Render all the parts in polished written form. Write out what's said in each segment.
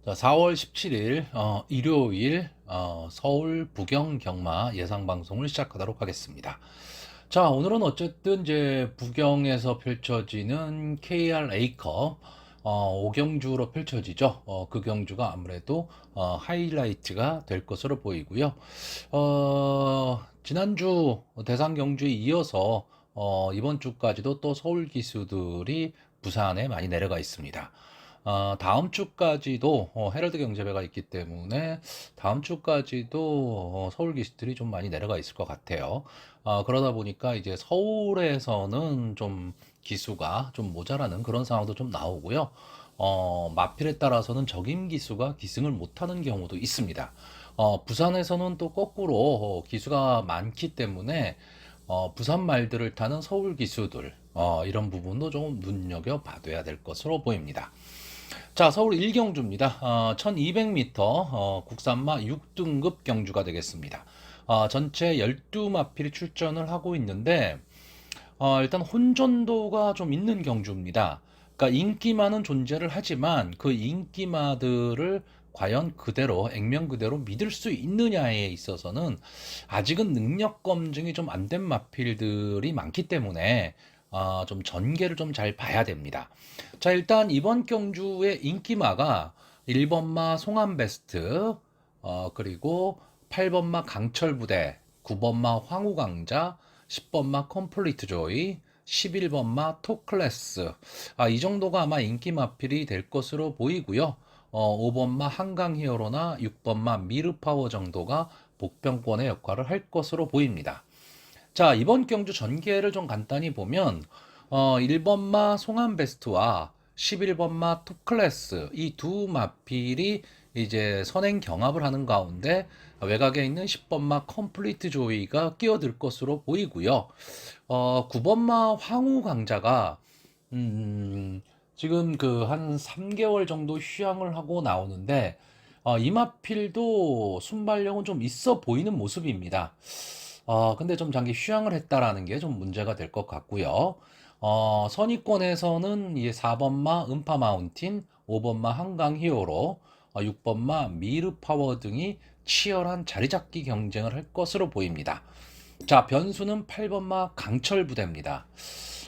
자, 4월 17일 일요일 서울 부경 경마 예상 방송을 시작하도록 하겠습니다. 자, 오늘은 어쨌든 이제 부경에서 펼쳐지는 KR A컵 5경주로 펼쳐지죠. 그 경주가 아무래도 하이라이트가 될 것으로 보이고요. 지난주 대상 경주에 이어서 이번 주까지도 또 서울 기수들이 부산에 많이 내려가 있습니다. 다음 주까지도 헤럴드 경제배가 있기 때문에 다음 주까지도 서울 기수들이 좀 많이 내려가 있을 것 같아요. 그러다 보니까 이제 서울에서는 좀 기수가 좀 모자라는 그런 상황도 좀 나오고요. 마필에 따라서는 적임 기수가 기승을 못하는 경우도 있습니다. 부산에서는 또 거꾸로 기수가 많기 때문에 부산 말들을 타는 서울 기수들 이런 부분도 좀 눈여겨봐둬야 될 것으로 보입니다. 자, 서울 1경주입니다. 1200m 국산마 6등급 경주가 되겠습니다. 전체 12마필이 출전을 하고 있는데 일단 혼전도가 좀 있는 경주입니다. 그러니까 인기마는 존재를 하지만 그 인기마들을 과연 그대로 액면 그대로 믿을 수 있느냐에 있어서는 아직은 능력 검증이 좀 안 된 마필들이 많기 때문에 좀 전개를 좀 잘 봐야 됩니다. 자, 일단 이번 경주의 인기마가 1번마 송암베스트, 그리고 8번마 강철부대, 9번마 황후강자, 10번마 컴플리트 조이, 11번마 토클래스. 이 정도가 아마 인기 마필이 될 것으로 보이고요. 5번마 한강 히어로나 6번마 미르파워 정도가 복병권의 역할을 할 것으로 보입니다. 자, 이번 경주 전개를 좀 간단히 보면 1번마 송암베스트와 11번마 톱클래스 이 두 마필이 이제 선행 경합을 하는 가운데 외곽에 있는 10번마 컴플리트 조이가 끼어들 것으로 보이고요. 9번마 황후 강자가 지금 그 한 3개월 정도 휴양을 하고 나오는데 이 마필도 순발력은 좀 있어 보이는 모습입니다. 근데 좀 장기 휴양을 했다라는 게 좀 문제가 될 것 같고요. 선의권에서는 이제 4번마 음파 마운틴, 5번마 한강 히어로, 6번마 미르 파워 등이 치열한 자리 잡기 경쟁을 할 것으로 보입니다. 자, 변수는 8번마 강철 부대입니다.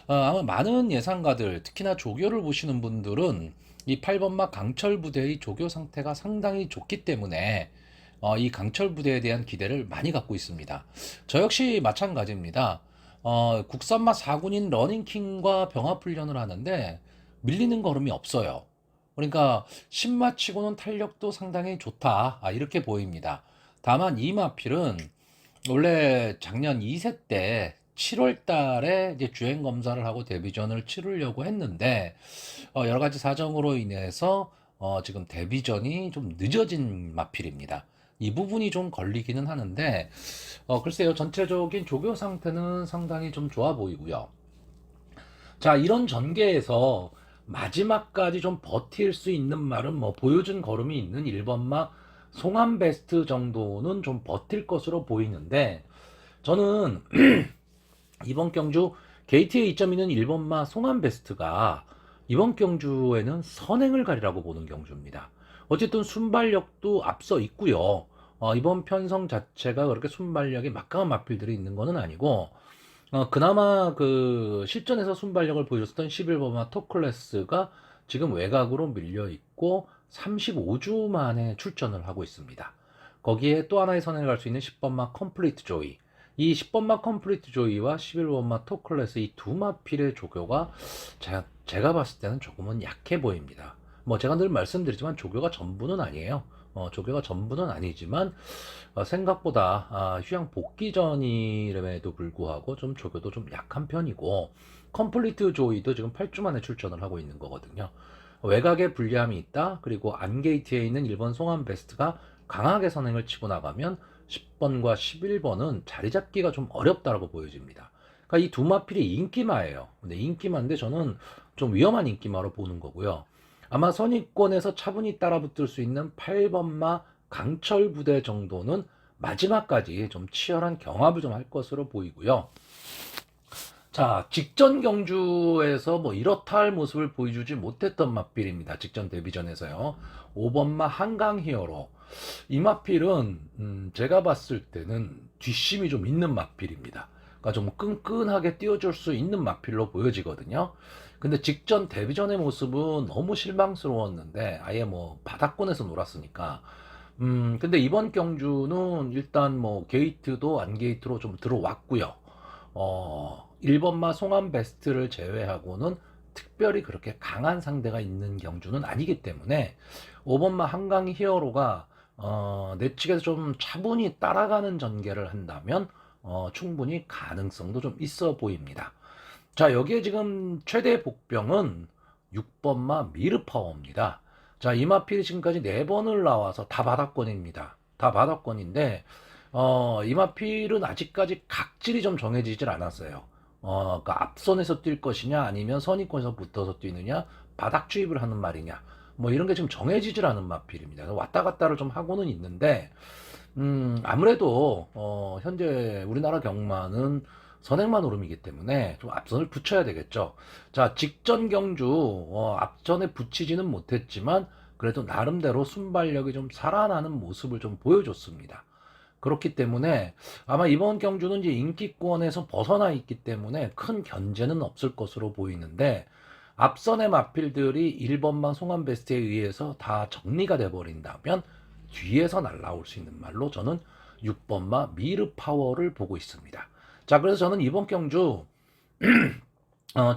아마 많은 예상가들, 특히나 조교를 보시는 분들은 이 8번마 강철 부대의 조교 상태가 상당히 좋기 때문에 이 강철 부대에 대한 기대를 많이 갖고 있습니다. 저 역시 마찬가지입니다. 국산마 4군인 러닝킹과 병합훈련을 하는데 밀리는 걸음이 없어요. 그러니까 신마치고는 탄력도 상당히 좋다. 이렇게 보입니다. 다만 이 마필은 원래 작년 2세 때 7월 달에 이제 주행 검사를 하고 데뷔전을 치르려고 했는데 여러 가지 사정으로 인해서 지금 데뷔전이 좀 늦어진 마필입니다. 이 부분이 좀 걸리기는 하는데 글쎄요, 전체적인 조교 상태는 상당히 좀 좋아 보이고요. 자, 이런 전개에서 마지막까지 좀 버틸 수 있는 말은 뭐 보여준 걸음이 있는 1번마 송암 베스트 정도는 좀 버틸 것으로 보이는데 저는 이번 경주 게이트에 2점 있는 1번마 송암 베스트가 이번 경주에는 선행을 가리라고 보는 경주입니다. 어쨌든 순발력도 앞서 있고요. 이번 편성 자체가 그렇게 순발력이 막강한 마필들이 있는 것은 아니고 그나마 그 실전에서 순발력을 보여줬던 11번마 토클래스가 지금 외곽으로 밀려 있고 35주 만에 출전을 하고 있습니다. 거기에 또 하나의 선행을 갈 수 있는 10번마 컴플리트 조이. 이 10번마 컴플리트 조이와 11번마 토클래스 이 두 마필의 조교가 제가 봤을 때는 조금은 약해 보입니다. 뭐 제가 늘 말씀드리지만 조교가 전부는 아니에요. 조교가 전부는 아니지만 생각보다 휴양 복귀 전임에도 불구하고 좀 조교도 좀 약한 편이고 컴플리트 조이도 지금 8주 만에 출전을 하고 있는 거거든요. 외곽에 불리함이 있다. 그리고 안게이트에 있는 1번 송암 베스트가 강하게 선행을 치고 나가면 10번과 11번은 자리 잡기가 좀 어렵다고 보여집니다. 그러니까 이 두 마필이 인기마예요. 근데 인기마인데 저는 좀 위험한 인기마로 보는 거고요. 아마 선의권에서 차분히 따라붙을 수 있는 8번마 강철 부대 정도는 마지막까지 좀 치열한 경합을 좀 할 것으로 보이고요. 자, 직전 경주에서 뭐 이렇다 할 모습을 보여주지 못했던 마필입니다. 직전 데뷔전에서요. 5번마 한강 히어로. 이 마필은 제가 봤을 때는 뒷심이 좀 있는 마필입니다. 그러니까 좀 끈끈하게 띄워줄 수 있는 마필로 보여지거든요. 근데 직전 데뷔전의 모습은 너무 실망스러웠는데 아예 뭐 바닥권에서 놀았으니까. 근데 이번 경주는 일단 뭐 게이트도 안 게이트로 좀 들어왔고요. 1번마 송암 베스트를 제외하고는 특별히 그렇게 강한 상대가 있는 경주는 아니기 때문에 5번마 한강 히어로가 내 측에서 좀 차분히 따라가는 전개를 한다면 충분히 가능성도 좀 있어 보입니다. 자, 여기에 지금 최대 복병은 6번마 미르파워입니다. 자, 이마필이 지금까지 4번을 나와서 다 바닥권입니다. 다 바닥권인데 이마필은 아직까지 각질이 좀 정해지질 않았어요. 그러니까 앞선에서 뛸 것이냐 아니면 선의권에서 붙어서 뛰느냐 바닥 주입을 하는 말이냐 뭐 이런 게 지금 정해지질 않은 마필입니다. 왔다 갔다를 좀 하고는 있는데 아무래도 현재 우리나라 경마는 선행만 오름이기 때문에 좀 앞선을 붙여야 되겠죠. 자, 직전 경주 앞선에 붙이지는 못했지만 그래도 나름대로 순발력이 좀 살아나는 모습을 좀 보여줬습니다. 그렇기 때문에 아마 이번 경주는 이제 인기권에서 벗어나 있기 때문에 큰 견제는 없을 것으로 보이는데 앞선의 마필들이 1번만 송암베스트에 의해서 다 정리가 돼 버린다면 뒤에서 날라올 수 있는 말로 저는 6번마 미르파워를 보고 있습니다. 자, 그래서 저는 이번 경주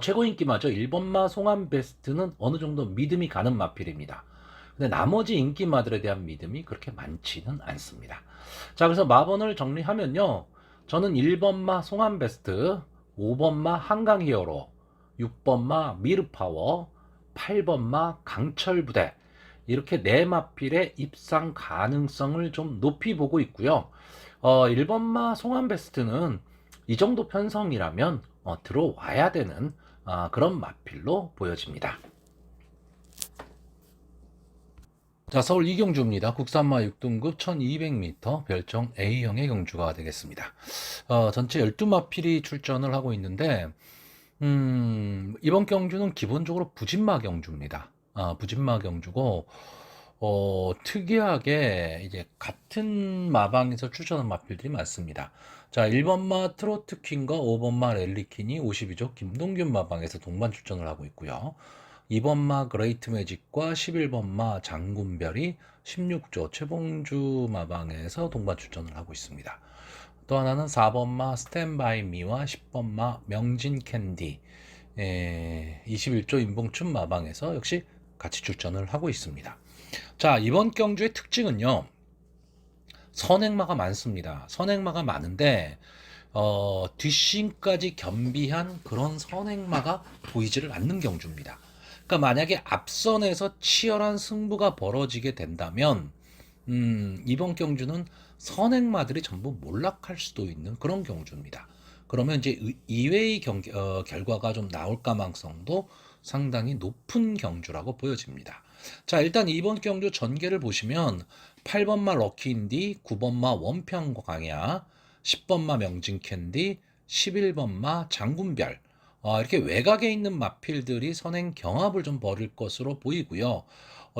최고 인기마저 1번마 송암베스트는 어느 정도 믿음이 가는 마필입니다. 근데 나머지 인기마들에 대한 믿음이 그렇게 많지는 않습니다. 자, 그래서 마번을 정리하면요. 저는 1번마 송암베스트, 5번마 한강히어로, 6번마 미르파워, 8번마 강철부대 이렇게 네 마필의 입상 가능성을 좀 높이 보고 있고요. 1번마 송암베스트는 이 정도 편성이라면 들어와야 되는 그런 마필로 보여집니다. 자, 서울 이경주입니다. 국산마 6등급 1200m 별정 A형의 경주가 되겠습니다. 전체 12마필이 출전을 하고 있는데 이번 경주는 기본적으로 부진마 경주입니다. 부진마 경주고 특이하게 이제 같은 마방에서 출전한 마필들이 많습니다. 자, 1번마 트로트 퀸과 5번마 랠리퀸이 52조 김동균 마방에서 동반 출전을 하고 있고요. 2번마 그레이트 매직과 11번마 장군별이 16조 최봉주 마방에서 동반 출전을 하고 있습니다. 또 하나는 4번마 스탠바이 미와 10번마 명진 캔디 21조 임봉춘 마방에서 역시 같이 출전을 하고 있습니다. 자, 이번 경주의 특징은요. 선행마가 많습니다. 선행마가 많은데 뒷심까지 겸비한 그런 선행마가 보이지를 않는 경주입니다. 그러니까 만약에 앞선에서 치열한 승부가 벌어지게 된다면 이번 경주는 선행마들이 전부 몰락할 수도 있는 그런 경주입니다. 그러면 이제 이외의 결과가 좀 나올 가능성도 상당히 높은 경주라고 보여집니다. 자, 일단 이번 경주 전개를 보시면 8번마 럭키인디, 9번마 원평광야, 10번마 명진캔디, 11번마 장군별 이렇게 외곽에 있는 마필들이 선행 경합을 좀 벌일 것으로 보이고요.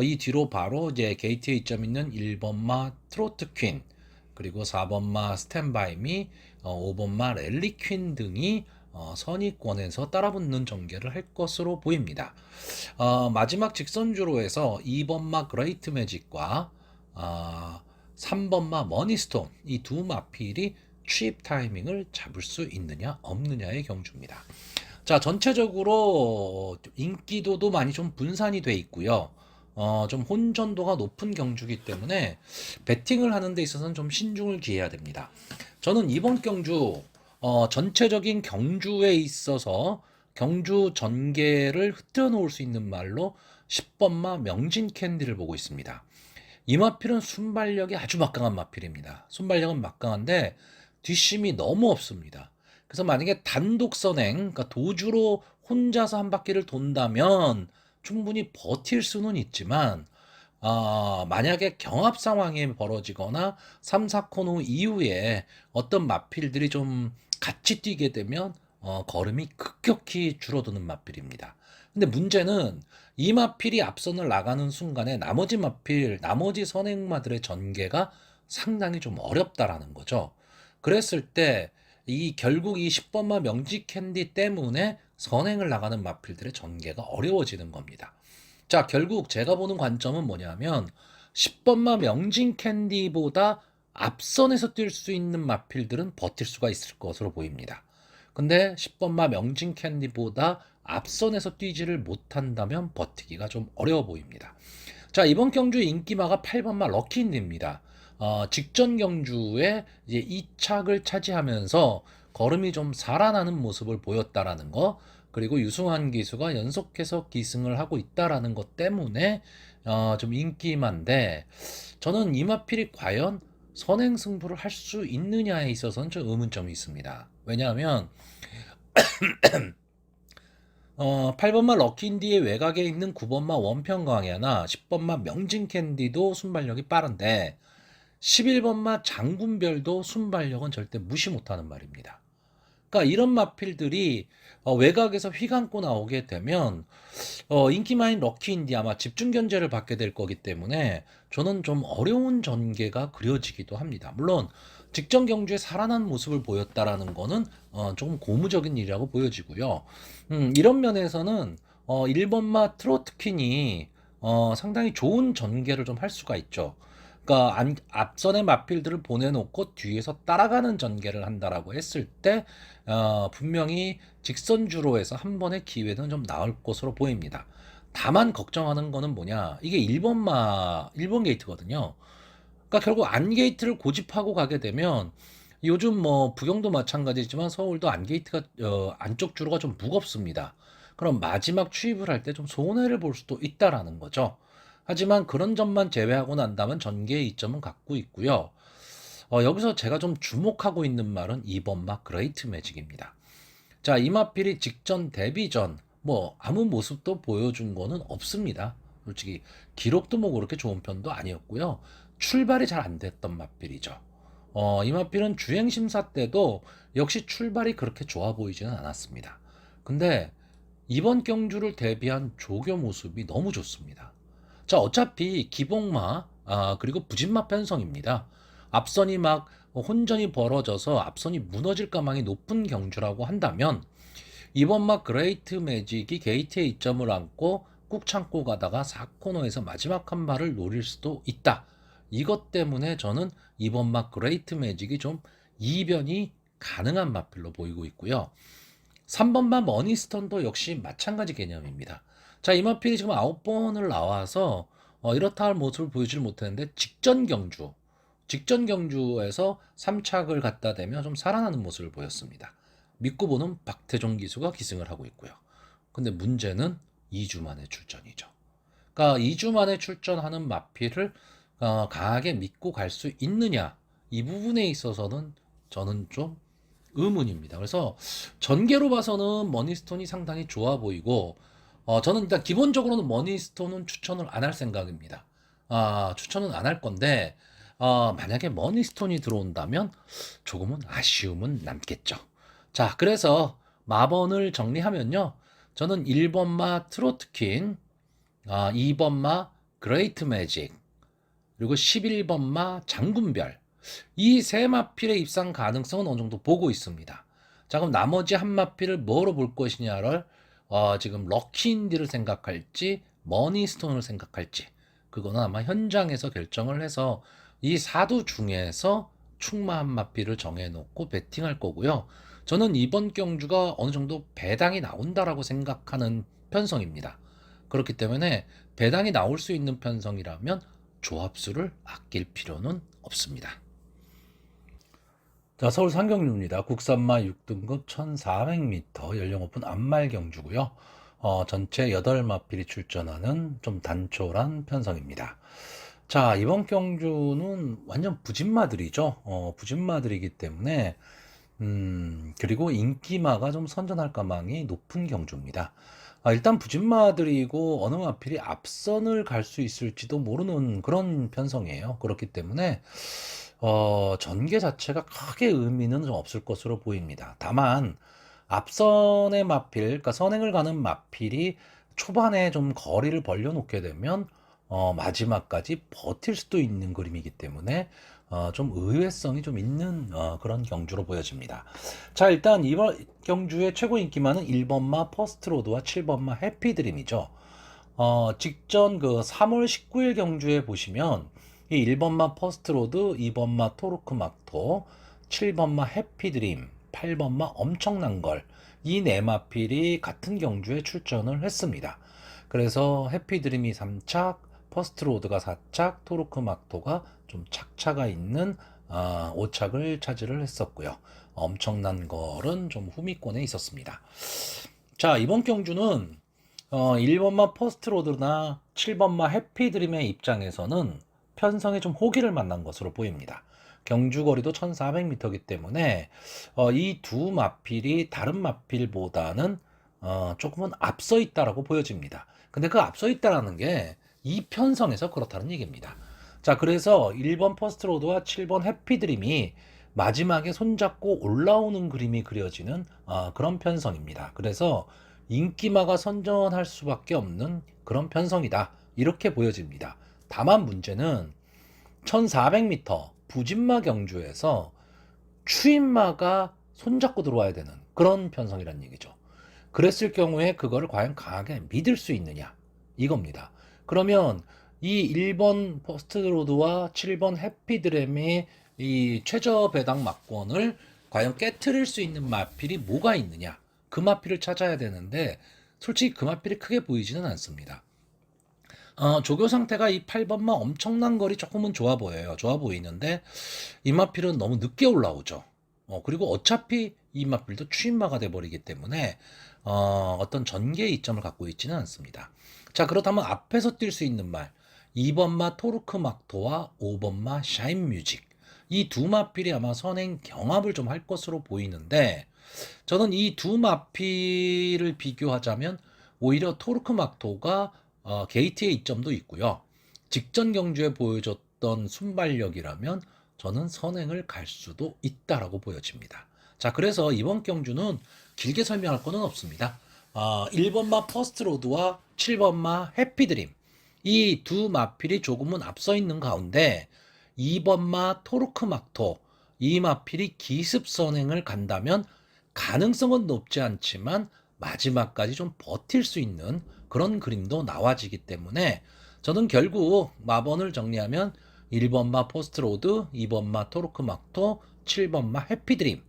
이 뒤로 바로 이제 게이트에 이점 있는 1번마 트로트 퀸, 그리고 4번마 스탠바이미, 5번마 랠리 퀸 등이 선의권에서 따라붙는 전개를 할 것으로 보입니다. 마지막 직선주로에서 2번마 그레이트 매직과 3번마 머니스톤 이 두 마필이 취입 타이밍을 잡을 수 있느냐 없느냐의 경주입니다. 자, 전체적으로 인기도도 많이 좀 분산이 돼 있고요. 좀 혼전도가 높은 경주이기 때문에 배팅을 하는 데 있어서는 좀 신중을 기해야 됩니다. 저는 이번 경주 전체적인 경주에 있어서 경주 전개를 흐트러 놓을 수 있는 말로 10번마 명진 캔디를 보고 있습니다. 이 마필은 순발력이 아주 막강한 마필입니다. 순발력은 막강한데 뒷심이 너무 없습니다. 그래서 만약에 단독 선행, 그러니까 도주로 혼자서 한 바퀴를 돈다면 충분히 버틸 수는 있지만 만약에 경합 상황이 벌어지거나 3, 4코너 이후에 어떤 마필들이 좀 같이 뛰게 되면 걸음이 급격히 줄어드는 마필입니다. 근데 문제는 이 마필이 앞선을 나가는 순간에 나머지 마필, 나머지 선행마들의 전개가 상당히 좀 어렵다라는 거죠. 그랬을 때 이 결국 이 10번마 명지 캔디 때문에 선행을 나가는 마필들의 전개가 어려워지는 겁니다. 자, 결국 제가 보는 관점은 뭐냐면 10번마 명진 캔디보다 앞선에서 뛸 수 있는 마필들은 버틸 수가 있을 것으로 보입니다. 근데 10번마 명진 캔디보다 앞선에서 뛰지를 못한다면 버티기가 좀 어려워 보입니다. 자, 이번 경주 인기마가 8번마 럭키인디입니다. 직전 경주에 이제 2착을 차지하면서 걸음이 좀 살아나는 모습을 보였다라는 거, 그리고 유승환 기수가 연속해서 기승을 하고 있다라는 것 때문에 좀 인기만데, 저는 이마필이 과연 선행 승부를 할 수 있느냐에 있어서는 좀 의문점이 있습니다. 왜냐하면 8번마 럭키인디의 외곽에 있는 9번마 원평광야나 10번마 명진캔디도 순발력이 빠른데 11번마 장군별도 순발력은 절대 무시 못하는 말입니다. 그러니까 이런 마필들이 외곽에서 휘감고 나오게 되면 인기마인 럭키인디 아마 집중 견제를 받게 될 거기 때문에 저는 좀 어려운 전개가 그려지기도 합니다. 물론 직전 경주에 살아난 모습을 보였다라는 거는 조금 고무적인 일이라고 보여지고요. 이런 면에서는 1번마 트로트퀸이 상당히 좋은 전개를 좀 할 수가 있죠. 그러니까 앞선의 마필들을 보내놓고 뒤에서 따라가는 전개를 한다라고 했을 때 분명히 직선주로 해서 한 번의 기회는 좀 나올 것으로 보입니다. 다만 걱정하는 거는 뭐냐, 이게 1번 게이트거든요. 그러니까 결국 안 게이트를 고집하고 가게 되면 요즘 뭐 부경도 마찬가지지만 서울도 안 게이트가 안쪽 주로가 좀 무겁습니다. 그럼 마지막 추입을 할 때 좀 손해를 볼 수도 있다라는 거죠. 하지만 그런 점만 제외하고 난다면 전개의 이점은 갖고 있고요. 여기서 제가 좀 주목하고 있는 말은 2번 막 그레이트 매직입니다. 자, 이마필이 직전 데뷔 전 뭐 아무 모습도 보여준 거는 없습니다. 솔직히 기록도 뭐 그렇게 좋은 편도 아니었고요. 출발이 잘 안 됐던 마필이죠. 이마필은 주행 심사 때도 역시 출발이 그렇게 좋아 보이지는 않았습니다. 근데 이번 경주를 대비한 조교 모습이 너무 좋습니다. 자, 어차피 기복마, 그리고 부진마 편성입니다. 앞선이 막 혼전이 벌어져서 앞선이 무너질 가망이 높은 경주라고 한다면 이번 막 그레이트 매직이 게이트에 이점을 안고 꾹 참고 가다가 4코너에서 마지막 한 발을 노릴 수도 있다. 이것 때문에 저는 이번 막 그레이트 매직이 좀 이변이 가능한 마필로 보이고 있고요. 3번만 머니스턴도 역시 마찬가지 개념입니다. 자, 이마필이 지금 9번을 나와서 이렇다 할 모습을 보이질 못했는데 직전 경주에서 3착을 갖다 대며 좀 살아나는 모습을 보였습니다. 믿고 보는 박태종 기수가 기승을 하고 있고요. 근데 문제는 2주 만에 출전이죠. 그러니까 2주 만에 출전하는 마필을 강하게 믿고 갈 수 있느냐, 이 부분에 있어서는 저는 좀 의문입니다. 그래서 전개로 봐서는 머니스톤이 상당히 좋아 보이고 저는 일단 기본적으로는 머니스톤은 추천을 안 할 생각입니다. 추천은 안 할 건데 만약에 머니스톤이 들어온다면 조금은 아쉬움은 남겠죠. 자, 그래서 마번을 정리하면요. 저는 1번마 트로트퀸, 2번마 그레이트 매직, 그리고 11번마 장군별, 이 세 마필의 입상 가능성은 어느 정도 보고 있습니다. 자, 그럼 나머지 한 마필을 뭐로 볼 것이냐를 지금 럭키인디를 생각할지 머니스톤을 생각할지 그거는 아마 현장에서 결정을 해서 이 사두 중에서 충마 한 마필을 정해놓고 베팅할 거고요. 저는 이번 경주가 어느 정도 배당이 나온다라고 생각하는 편성입니다. 그렇기 때문에 배당이 나올 수 있는 편성이라면 조합수를 아낄 필요는 없습니다. 자, 서울 상경루입니다. 국산마 6등급 1400m 연령 오픈 안말 경주고요. 전체 8마필이 출전하는 좀 단촐한 편성입니다. 자, 이번 경주는 완전 부진마들이죠. 부진마들이기 때문에 그리고 인기마가 좀 선전할 가망이 높은 경주입니다. 일단 부진마들이고 어느 마필이 앞선을 갈 수 있을지도 모르는 그런 편성이에요. 그렇기 때문에 전개 자체가 크게 의미는 좀 없을 것으로 보입니다. 다만 앞선의 마필, 그러니까 선행을 가는 마필이 초반에 좀 거리를 벌려놓게 되면 마지막까지 버틸 수도 있는 그림이기 때문에 좀 의외성이 좀 있는 그런 경주로 보여집니다. 자, 일단 이번 경주의 최고 인기마는 1번마 퍼스트로드와 7번마 해피드림이죠. 직전 그 3월 19일 경주에 보시면 이 1번마 퍼스트로드, 2번마 토르크막토, 7번마 해피드림, 8번마 엄청난 걸, 이 네 마필이 같은 경주에 출전을 했습니다. 그래서 해피드림이 3착, 퍼스트로드가 4착, 토르크막토가 좀 착차가 있는 5착을 차지를 했었고요. 엄청난 걸은 좀 후미권에 있었습니다. 자, 이번 경주는 1번마 퍼스트로드나 7번마 해피드림의 입장에서는 편성에 좀 호기를 만난 것으로 보입니다. 경주 거리도 1400m이기 때문에 이 두 마필이 다른 마필보다는 조금은 앞서 있다라고 보여집니다. 근데 그 앞서 있다라는 게 이 편성에서 그렇다는 얘기입니다. 자, 그래서 1번 퍼스트로드와 7번 해피드림이 마지막에 손잡고 올라오는 그림이 그려지는 그런 편성입니다. 그래서 인기마가 선전할 수밖에 없는 그런 편성이다, 이렇게 보여집니다. 다만 문제는 1400m 부진마 경주에서 추인마가 손잡고 들어와야 되는 그런 편성이란 얘기죠. 그랬을 경우에 그거를 과연 강하게 믿을 수 있느냐, 이겁니다. 그러면 이 1번 퍼스트로드와 7번 해피드램의 이 최저 배당 막권을 과연 깨트릴 수 있는 마필이 뭐가 있느냐, 그 마필을 찾아야 되는데 솔직히 그 마필이 크게 보이지는 않습니다. 조교 상태가 이 8번마 엄청난 거리 조금은 좋아 보여요. 좋아 보이는데 이 마필은 너무 늦게 올라오죠. 그리고 어차피 이 마필도 추인마가 돼버리기 때문에 어떤 전개의 이점을 갖고 있지는 않습니다. 자, 그렇다면 앞에서 뛸 수 있는 말 2번마 토르크막토와 5번마 샤인뮤직, 이 두 마필이 아마 선행 경합을 좀 할 것으로 보이는데 저는 이 두 마필을 비교하자면 오히려 토르크막토가 게이트의 이점도 있고요. 직전 경주에 보여줬던 순발력이라면 저는 선행을 갈 수도 있다라고 보여집니다. 자, 그래서 이번 경주는 길게 설명할 거는 없습니다. 1번마 퍼스트로드와 7번마 해피드림, 이 두 마필이 조금은 앞서 있는 가운데 2번마 토르크막토, 이 마필이 기습 선행을 간다면 가능성은 높지 않지만 마지막까지 좀 버틸 수 있는 그런 그림도 나와지기 때문에 저는 결국 마번을 정리하면 1번마 포스트로드, 2번마 토르크막토, 7번마 해피드림,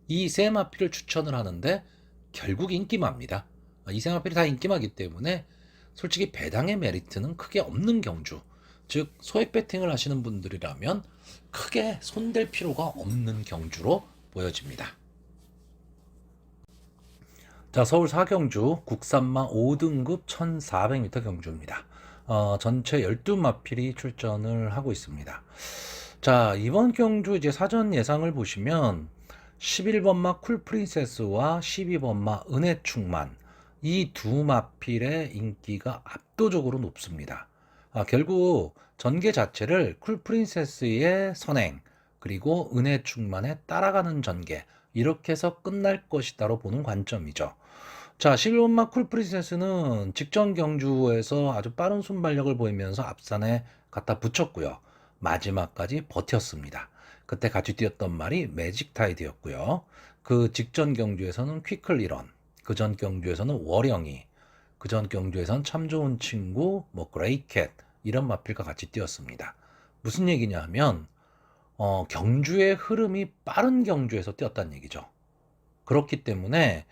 이 세 마필을 추천을 하는데 결국 인기마입니다. 이 세 마필이 다 인기마기 때문에 솔직히 배당의 메리트는 크게 없는 경주, 즉 소액 배팅을 하시는 분들이라면 크게 손댈 필요가 없는 경주로 보여집니다. 자, 서울 사경주 국산마 5등급 1400m 경주입니다. 전체 12마필이 출전을 하고 있습니다. 자, 이번 경주 이제 사전 예상을 보시면 11번마 쿨프린세스와 12번마 은혜충만, 이 두 마필의 인기가 압도적으로 높습니다. 결국 전개 자체를 쿨프린세스의 선행 그리고 은혜충만에 따라가는 전개, 이렇게 해서 끝날 것이다로 보는 관점이죠. 자, 11번마 쿨프린세스는 직전 경주에서 아주 빠른 순발력을 보이면서 앞산에 갖다 붙였고요. 마지막까지 버텼습니다. 그때 같이 뛰었던 말이 매직 타이드였고요. 그 직전 경주에서는 퀴클리런, 그 전 경주에서는 월영이, 그 전 경주에서는 참 좋은 친구, 뭐 그레이캣, 이런 마필과 같이 뛰었습니다. 무슨 얘기냐 하면 경주의 흐름이 빠른 경주에서 뛰었다는 얘기죠. 그렇기 때문에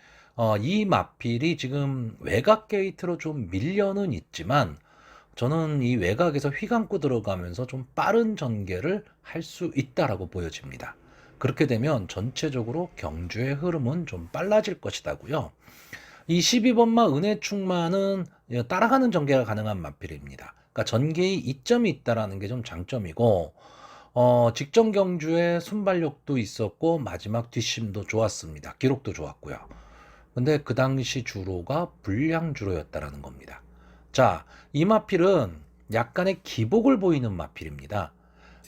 이 마필이 지금 외곽 게이트로 좀 밀려는 있지만 저는 이 외곽에서 휘감고 들어가면서 좀 빠른 전개를 할 수 있다라고 보여집니다. 그렇게 되면 전체적으로 경주의 흐름은 좀 빨라질 것이다고요. 이 12번마 은혜충만은 따라가는 전개가 가능한 마필입니다. 그러니까 전개의 이점이 있다라는 게 좀 장점이고 직전 경주에 순발력도 있었고 마지막 뒷심도 좋았습니다. 기록도 좋았고요. 근데 그 당시 주로가 불량 주로였다라는 겁니다. 자, 이 마필은 약간의 기복을 보이는 마필입니다.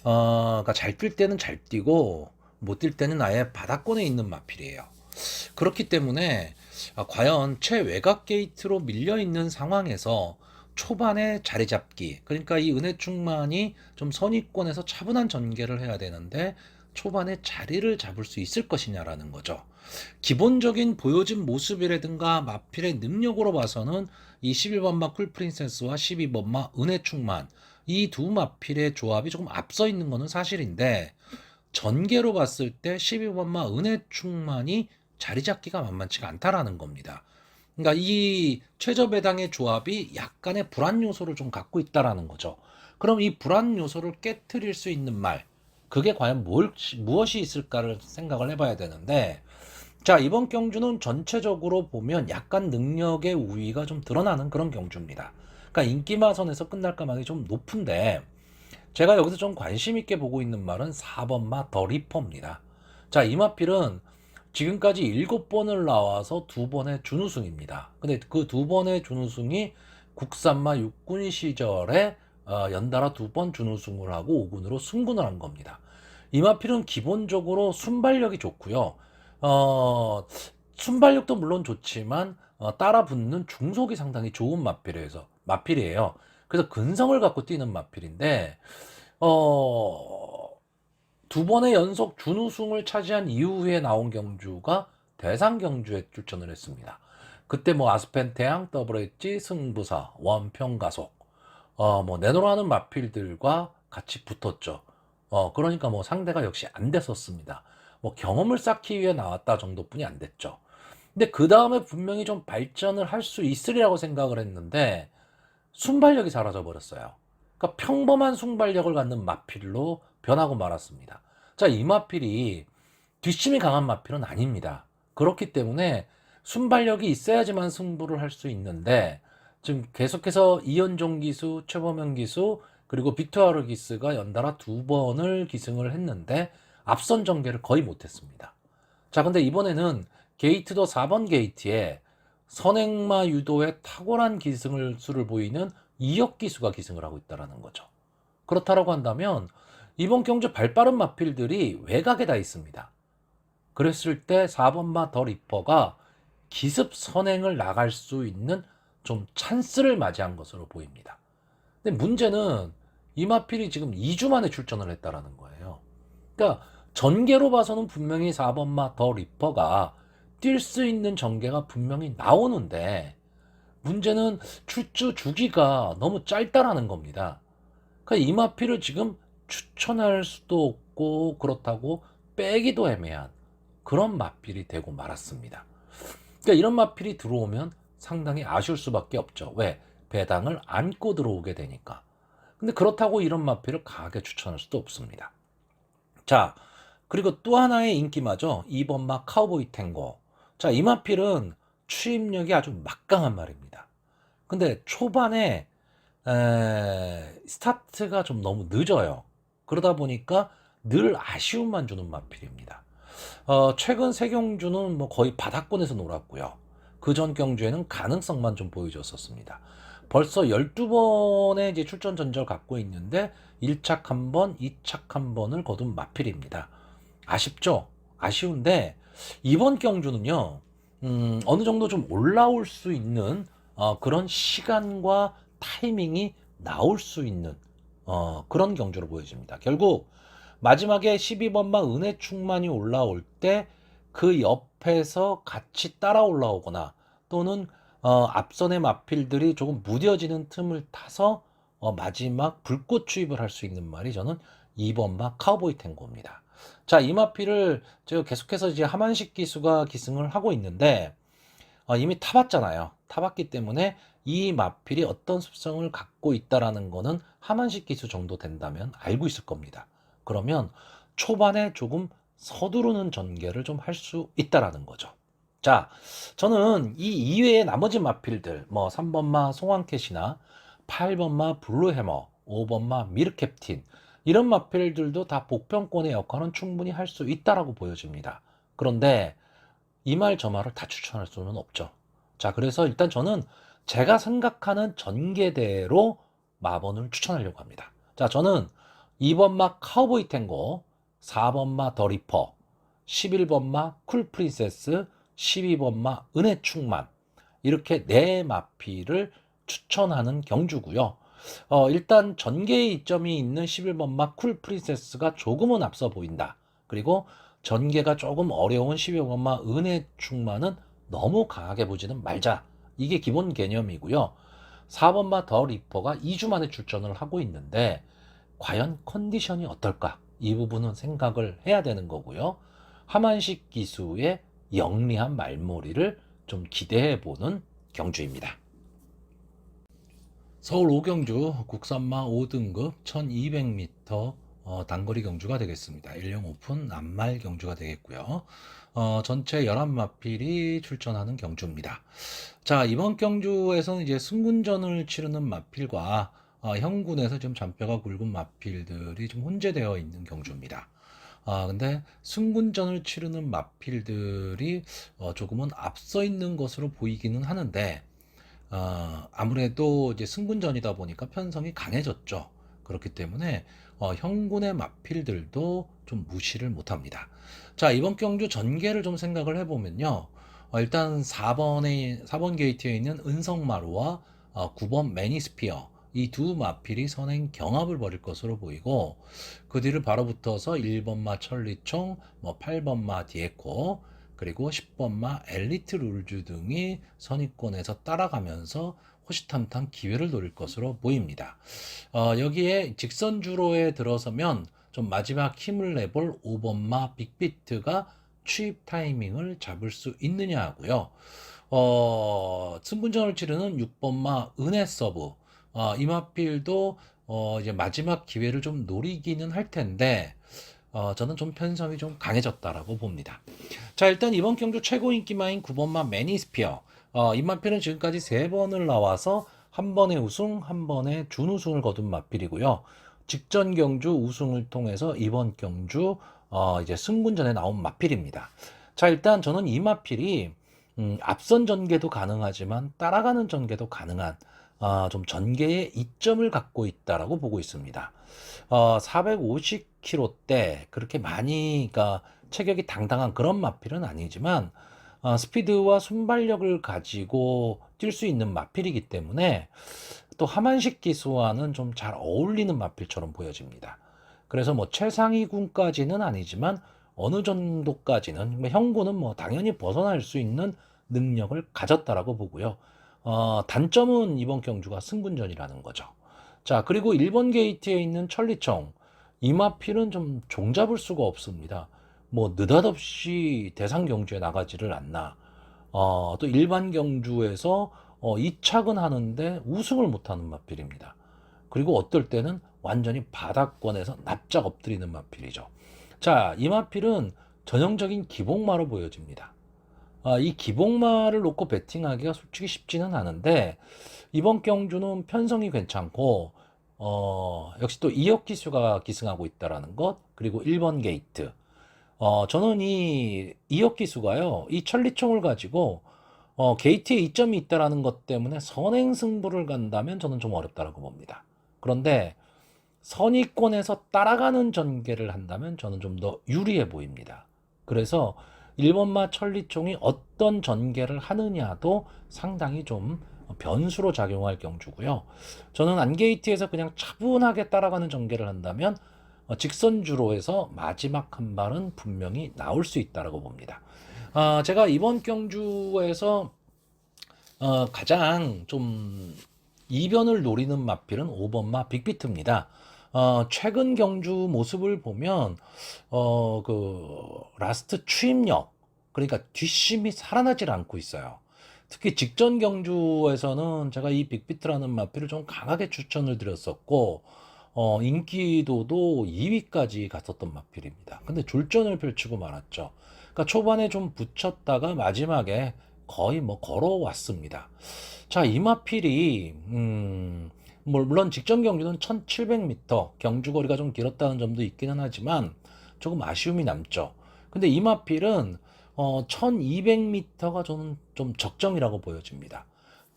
그러니까 잘 뛸 때는 잘 뛰고 못 뛸 때는 아예 바닥권에 있는 마필이에요. 그렇기 때문에 과연 최외곽 게이트로 밀려 있는 상황에서 초반에 자리 잡기, 그러니까 이 은혜충만이 좀 선위권에서 차분한 전개를 해야 되는데 초반에 자리를 잡을 수 있을 것이냐라는 거죠. 기본적인 보여진 모습이라든가 마필의 능력으로 봐서는 이 11번마 쿨프린세스와 12번마 은혜충만, 이 두 마필의 조합이 조금 앞서 있는 것은 사실인데 전개로 봤을 때 12번마 은혜충만이 자리 잡기가 만만치가 않다라는 겁니다. 그러니까 이 최저배당의 조합이 약간의 불안 요소를 좀 갖고 있다라는 거죠. 그럼 이 불안 요소를 깨트릴 수 있는 말, 그게 과연 무엇이 있을까를 생각을 해봐야 되는데, 자, 이번 경주는 전체적으로 보면 약간 능력의 우위가 좀 드러나는 그런 경주입니다. 그러니까 인기마선에서 끝날 가능성이 좀 높은데, 제가 여기서 좀 관심 있게 보고 있는 말은 4번마 더 리퍼입니다. 자, 이 마필은 지금까지 7번을 나와서 2번의 준우승입니다. 근데 그 2번의 준우승이 국산마 육군 시절에 연달아 2번 준우승을 하고 5군으로 승군을 한 겁니다. 이 마필은 기본적으로 순발력이 좋고요. 순발력도 물론 좋지만 따라 붙는 중속이 상당히 좋은 마필이에요. 그래서 근성을 갖고 뛰는 마필인데 두 번의 연속 준우승을 차지한 이후에 나온 경주가 대상 경주에 출전을 했습니다. 그때 뭐 아스펜태양, 더블 엣지, 승부사, 원평가속 뭐 내노라는 마필들과 같이 붙었죠. 그러니까 뭐 상대가 역시 안 됐었습니다. 뭐 경험을 쌓기 위해 나왔다 정도뿐이 안 됐죠. 근데 그 다음에 분명히 좀 발전을 할 수 있으리라고 생각을 했는데 순발력이 사라져 버렸어요. 그러니까 평범한 순발력을 갖는 마필로 변하고 말았습니다. 자, 이 마필이 뒷심이 강한 마필은 아닙니다. 그렇기 때문에 순발력이 있어야지만 승부를 할 수 있는데 지금 계속해서 이현종 기수, 최범현 기수, 그리고 빅토르 기스가 연달아 2번을 기승을 했는데 앞선 전개를 거의 못했습니다. 자, 근데 이번에는 게이트도 4번 게이트에 선행마 유도에 탁월한 기승을 수를 보이는 이혁 기수가 기승을 하고 있다는 거죠. 그렇다라고 한다면 이번 경주 발빠른 마필들이 외곽에 다 있습니다. 그랬을 때 4번마 더 리퍼가 기습 선행을 나갈 수 있는 좀 찬스를 맞이한 것으로 보입니다. 근데 문제는 이 마필이 지금 2주 만에 출전을 했다라는 거예요. 그러니까 전개로 봐서는 분명히 4번마 더 리퍼가 뛸 수 있는 전개가 분명히 나오는데 문제는 출주 주기가 너무 짧다라는 겁니다. 그러니까 이 마필을 지금 추천할 수도 없고 그렇다고 빼기도 애매한 그런 마필이 되고 말았습니다. 그러니까 이런 마필이 들어오면 상당히 아쉬울 수밖에 없죠. 왜? 배당을 안고 들어오게 되니까. 근데 그렇다고 이런 마필을 강하게 추천할 수도 없습니다. 자, 그리고 또 하나의 인기마죠. 2번마 카우보이 탱고. 자, 이 마필은 추임력이 아주 막강한 말입니다. 근데 초반에 스타트가 좀 너무 늦어요. 그러다 보니까 늘 아쉬움만 주는 마필입니다. 최근 세 경주는 뭐 거의 바닥권에서 놀았고요. 그 전 경주에는 가능성만 좀 보여줬었습니다. 벌써 12번의 이제 출전 전적을 갖고 있는데 1착 1번, 2착 1번을 거둔 마필입니다. 아쉽죠? 아쉬운데 이번 경주는요. 어느 정도 좀 올라올 수 있는 그런 시간과 타이밍이 나올 수 있는 그런 경주로 보여집니다. 결국 마지막에 12번마 은혜충만이 올라올 때 그 옆에서 같이 따라 올라오거나 또는 앞선의 마필들이 조금 무뎌지는 틈을 타서 마지막 불꽃 추입을 할 수 있는 말이 저는 2번마 카우보이 탱고입니다. 자, 이 마필을 제가 계속해서 이제 하만식 기수가 기승을 하고 있는데 이미 타봤잖아요. 타봤기 때문에 이 마필이 어떤 습성을 갖고 있다라는 거는 하만식 기수 정도 된다면 알고 있을 겁니다. 그러면 초반에 조금 서두르는 전개를 좀 할 수 있다라는 거죠. 자, 저는 이 이외의 나머지 마필들, 뭐 3번마 송황캣이나 8번마 블루해머, 5번마 미르캡틴 이런 마필들도 다 복병권의 역할은 충분히 할 수 있다라고 보여집니다. 그런데 이 말 저 말을 다 추천할 수는 없죠. 자, 그래서 일단 저는 제가 생각하는 전개대로 마번을 추천하려고 합니다. 자, 저는 2번마 카우보이 탱고, 4번마 더 리퍼, 11번마 쿨프린세스, 12번마 은혜충만, 이렇게 네 마필을 추천하는 경주고요. 일단 전개의 이점이 있는 11번마 쿨프린세스가 조금은 앞서 보인다. 그리고 전개가 조금 어려운 12번마 은혜충만은 너무 강하게 보지는 말자. 이게 기본 개념이고요. 4번마 더 리퍼가 2주 만에 출전을 하고 있는데 과연 컨디션이 어떨까? 이 부분은 생각을 해야 되는 거고요. 하만식 기수의 영리한 말머리를 좀 기대해 보는 경주입니다. 서울 오경주 국산마 5등급 1200m 단거리 경주가 되겠습니다. 1령 오픈 낱말 경주가 되겠고요. 전체 11마필이 출전하는 경주입니다. 자, 이번 경주에서는 이제 승군전을 치르는 마필과 형군에서 좀 잔뼈가 굵은 마필들이 좀 혼재되어 있는 경주입니다. 근데 승군전을 치르는 마필들이 조금은 앞서 있는 것으로 보이기는 하는데, 아무래도 이제 승군전이다 보니까 편성이 강해졌죠. 그렇기 때문에 형군의 마필들도 좀 무시를 못합니다. 자, 이번 경주 전개를 좀 생각을 해보면요. 일단 4번 게이트에 있는 은성마루와 9번 매니스피어, 이 두 마필이 선행 경합을 벌일 것으로 보이고, 그 뒤를 바로 붙어서 1번마 천리총, 8번마 디에코, 그리고 10번마 엘리트 룰즈 등이 선입권에서 따라가면서 호시탐탐 기회를 노릴 것으로 보입니다. 여기에 직선주로에 들어서면 좀 마지막 힘을 내볼 5번마 빅비트가 취입 타이밍을 잡을 수 있느냐 하고요. 승분전을 치르는 6번마 은혜 서브, 이마필도 이제 마지막 기회를 좀 노리기는 할 텐데, 저는 좀 편성이 좀 강해졌다라고 봅니다. 자, 일단 이번 경주 최고 인기마인 9번마 매니스피어. 이 마필은 지금까지 3번을 나와서 한 번의 우승, 한 번의 준우승을 거둔 마필이고요. 직전 경주 우승을 통해서 이번 경주 이제 승군전에 나온 마필입니다. 자, 일단 저는 이 마필이 앞선 전개도 가능하지만 따라가는 전개도 가능한 좀 전개의 이점을 갖고 있다라고 보고 있습니다. 450km대 그렇게 많이 그러니까 체격이 당당한 그런 마필은 아니지만 스피드와 순발력을 가지고 뛸 수 있는 마필이기 때문에 또 하만식 기수와는 좀 잘 어울리는 마필처럼 보여집니다. 그래서 뭐 최상위군까지는 아니지만 어느 정도까지는 형군은 뭐 당연히 벗어날 수 있는 능력을 가졌다라고 보고요. 단점은 이번 경주가 승군전이라는 거죠. 자, 그리고 1번 게이트에 있는 천리총, 이 마필은 좀 종잡을 수가 없습니다. 뭐 느닷없이 대상 경주에 나가지를 않나. 또 일반 경주에서 이착은 하는데 우승을 못하는 마필입니다. 그리고 어떨 때는 완전히 바닥권에서 납작 엎드리는 마필이죠. 자, 이 마필은 전형적인 기복마로 보여집니다. 이 기복마를 놓고 배팅하기가 솔직히 쉽지는 않은데 이번 경주는 편성이 괜찮고 역시 또 이혁 기수가 기승하고 있다라는 것, 그리고 1번 게이트. 저는 이 이혁 기수가요, 이 천리총을 가지고 게이트에 이점이 있다라는 것 때문에 선행 승부를 간다면 저는 좀 어렵다라고 봅니다. 그런데 선의권에서 따라가는 전개를 한다면 저는 좀 더 유리해 보입니다. 그래서 1번마 천리총이 어떤 전개를 하느냐도 상당히 좀 변수로 작용할 경주고요. 저는 안게이트에서 그냥 차분하게 따라가는 전개를 한다면 직선주로에서 마지막 한 발은 분명히 나올 수 있다고 봅니다. 제가 이번 경주에서 가장 좀 이변을 노리는 마필은 5번마 빅비트입니다. 최근 경주 모습을 보면 라스트 추임력, 그러니까 뒷심이 살아나질 않고 있어요. 특히 직전 경주에서는 제가 이 빅비트라는 마필을 좀 강하게 추천을 드렸었고 인기도도 2위까지 갔었던 마필입니다. 근데 졸전을 펼치고 말았죠. 그러니까 초반에 좀 붙였다가 마지막에 거의 뭐 걸어왔습니다. 자, 이 마필이 물론 직전 경주는 1700m 경주거리가 좀 길었다는 점도 있기는 하지만 조금 아쉬움이 남죠. 근데 이 마필은 1200m가 저는 좀 적정이라고 보여집니다.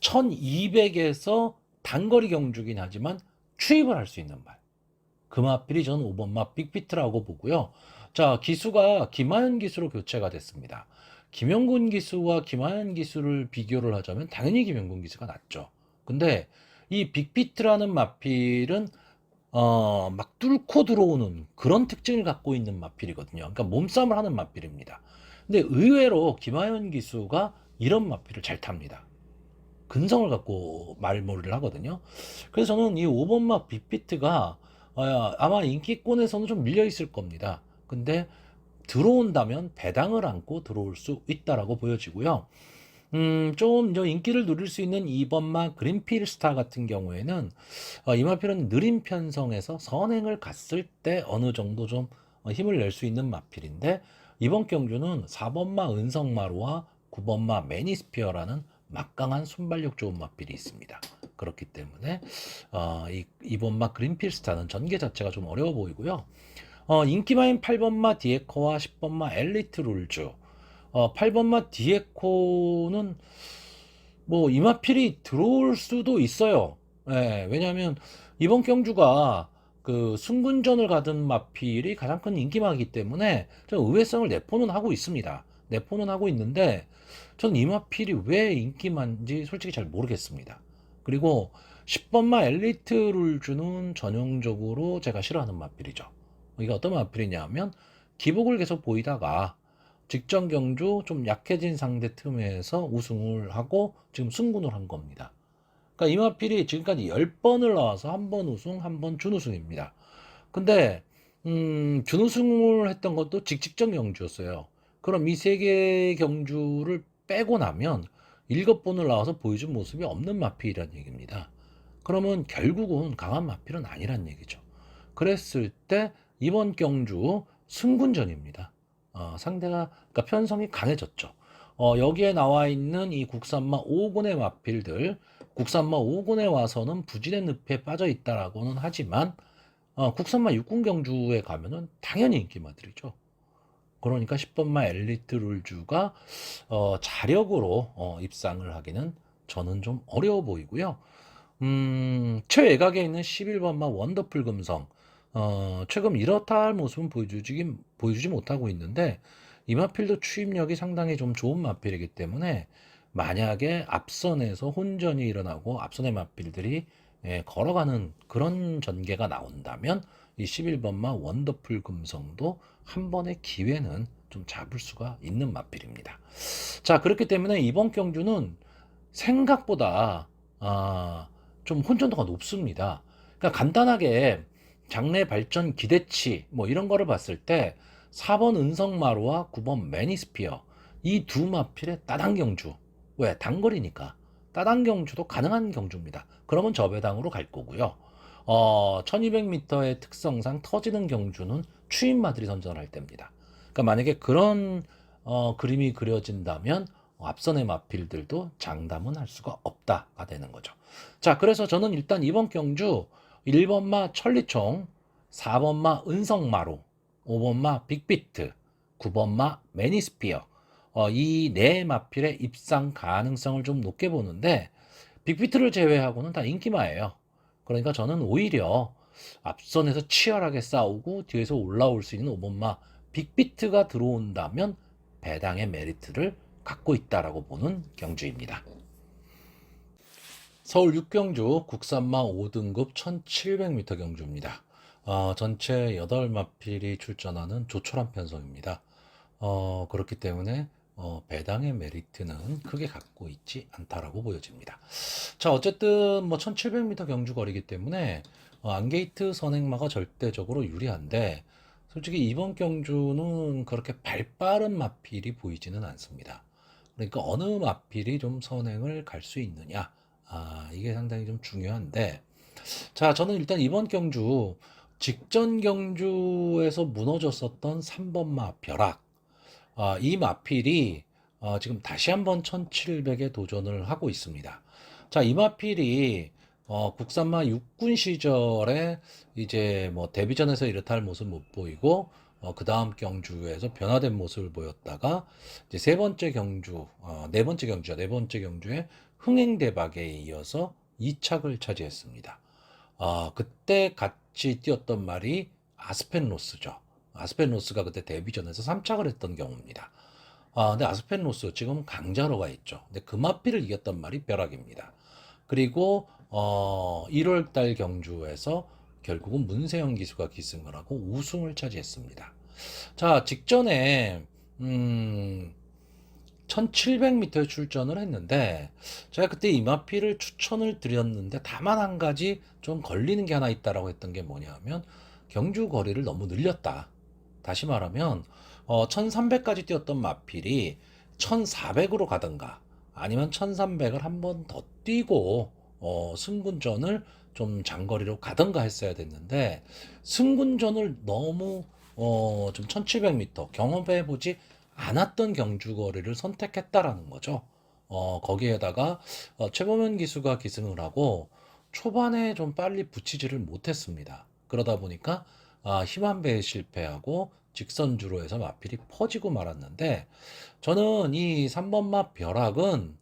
1200에서 단거리 경주긴 하지만 추입을 할 수 있는 말. 그 마필이 저는 5번마 빅비트라고 보고요. 자, 기수가 김하연 기수로 교체가 됐습니다. 김영군 기수와 김하연 기수를 비교를 하자면 당연히 김영군 기수가 낫죠. 근데 이 빅비트라는 마필은 막 뚫고 들어오는 그런 특징을 갖고 있는 마필이거든요. 그러니까 몸싸움을 하는 마필입니다. 근데 의외로 김하연 기수가 이런 마필을 잘 탑니다. 근성을 갖고 말몰이를 하거든요. 그래서 저는 이 5번마 빅비트가 아마 인기권에서는 좀 밀려 있을 겁니다. 근데 들어온다면 배당을 안고 들어올 수 있다라고 보여지고요. 좀 인기를 누릴 수 있는 2번마 그린필스타 같은 경우에는 이 마필은 느린 편성에서 선행을 갔을 때 어느 정도 좀 힘을 낼 수 있는 마필인데 이번 경주는 4번마 은성마루와 9번마 매니스피어라는 막강한 순발력 좋은 마필이 있습니다. 그렇기 때문에 이 2번마 그린필스타는 전개 자체가 좀 어려워 보이고요. 인기마인 8번마 디에코와 10번마 엘리트 룰즈 8번마 디에코는 뭐 이마필이 들어올 수도 있어요. 예, 왜냐하면 이번 경주가 그 승군전을 가든 마필이 가장 큰 인기마이기 때문에 좀 의외성을 내포는 하고 있습니다. 내포는 하고 있는데 저는 이마필이 왜 인기만지 솔직히 잘 모르겠습니다. 그리고 10번마 엘리트 룰즈는 전형적으로 제가 싫어하는 마필이죠. 이게 어떤 마필이냐면 기복을 계속 보이다가 직전 경주 좀 약해진 상대 틈에서 우승을 하고 지금 승군을 한 겁니다. 그러니까 이마필이 지금까지 10번을 나와서 한 번 우승, 한 번 준우승입니다. 근데 준우승을 했던 것도 직직전 경주였어요. 그럼 이 세 개의 경주를 빼고 나면 7번을 나와서 보여준 모습이 없는 마필이라는 얘기입니다. 그러면 결국은 강한 마필은 아니란 얘기죠. 그랬을 때 이번 경주 승군전입니다. 상대가 그러니까 편성이 강해졌죠. 여기에 나와 있는 이 국산마 5군의 마필들, 국산마 5군에 와서는 부진의 늪에 빠져 있다라고는 하지만 국산마 6군 경주에 가면은 당연히 인기마들이죠. 그러니까 10번마 엘리트 룰주가 자력으로 입상을 하기는 저는 좀 어려워 보이고요. 최외곽에 있는 11번마 원더풀 금성 최근 이렇다 할 모습은 보여주지 못하고 있는데 이 마필도 추임력이 상당히 좀 좋은 마필이기 때문에 만약에 앞선에서 혼전이 일어나고 앞선의 마필들이 걸어가는 그런 전개가 나온다면 이 11번마 원더풀 금성도 한 번의 기회는 좀 잡을 수가 있는 마필입니다. 자, 그렇기 때문에 이번 경주는 생각보다 좀 혼전도가 높습니다. 그러니까 간단하게 장래 발전 기대치 뭐 이런 거를 봤을 때 4번 은성마루와 9번 매니스피어 이 두 마필의 따당 경주 왜 단거리니까 따당 경주도 가능한 경주입니다. 그러면 저배당으로 갈 거고요. 1200m의 특성상 터지는 경주는 추임마들이 선전할 때입니다. 그러니까 만약에 그런 그림이 그려진다면 앞선의 마필들도 장담은 할 수가 없다가 되는 거죠. 자, 그래서 저는 일단 이번 경주 1번마 천리총, 4번마 은성마루, 5번마 빅비트, 9번마 매니스피어 이 네 마필의 입상 가능성을 좀 높게 보는데 빅비트를 제외하고는 다 인기마예요. 그러니까 저는 오히려 앞선에서 치열하게 싸우고 뒤에서 올라올 수 있는 5번마 빅비트가 들어온다면 배당의 메리트를 갖고 있다라고 보는 경주입니다. 서울 6경주 국산마 5등급 1700m 경주입니다. 전체 8마필이 출전하는 조촐한 편성입니다. 그렇기 때문에 배당의 메리트는 크게 갖고 있지 않다라고 보여집니다. 자, 어쨌든 뭐 1700m 경주 거리기 때문에 안게이트 선행마가 절대적으로 유리한데 솔직히 이번 경주는 그렇게 발빠른 마필이 보이지는 않습니다. 그러니까 어느 마필이 좀 선행을 갈 수 있느냐 이게 상당히 좀 중요한데 자, 저는 일단 이번 경주 직전 경주에서 무너졌었던 3번마 벼락 이 마필이 지금 다시 한번 1700에 도전을 하고 있습니다. 자, 이 마필이 국산마 6군 시절에 이제 뭐 데뷔전에서 이렇다 할 모습 못 보이고 그 다음 경주에서 변화된 모습을 보였다가 이제 세 번째 경주, 네 번째 경주죠. 네 번째 경주에 흥행대박에 이어서 2착을 차지했습니다. 그때 같이 같이 뛰었던 말이 아스펜로스죠. 아스펜로스가 그때 데뷔전에서 3착을 했던 경우입니다. 근데 아스펜로스 지금 강자로가 있죠. 근데 금화피를 이겼던 말이 벼락입니다. 그리고 1월 달 경주에서 결국은 문세영 기수가 기승을 하고 우승을 차지했습니다. 자, 직전에 1700m에 출전을 했는데 제가 그때 이마피를 추천을 드렸는데 다만 한 가지 좀 걸리는 게 하나 있다라고 했던 게 뭐냐면 경주 거리를 너무 늘렸다. 다시 말하면 1300까지 뛰었던 마필이 1400으로 가든가 아니면 1300을 한 번 더 뛰고 승군전을 좀 장거리로 가든가 했어야 됐는데 승군전을 너무 좀 1700m 경험해보지 않았던 경주거리를 선택했다라는 거죠. 거기에다가 최범현 기수가 기승을 하고 초반에 좀 빨리 붙이지를 못했습니다. 그러다 보니까 힘한 배에 실패하고 직선주로 해서 마필이 퍼지고 말았는데 저는 이 3번마 벼락은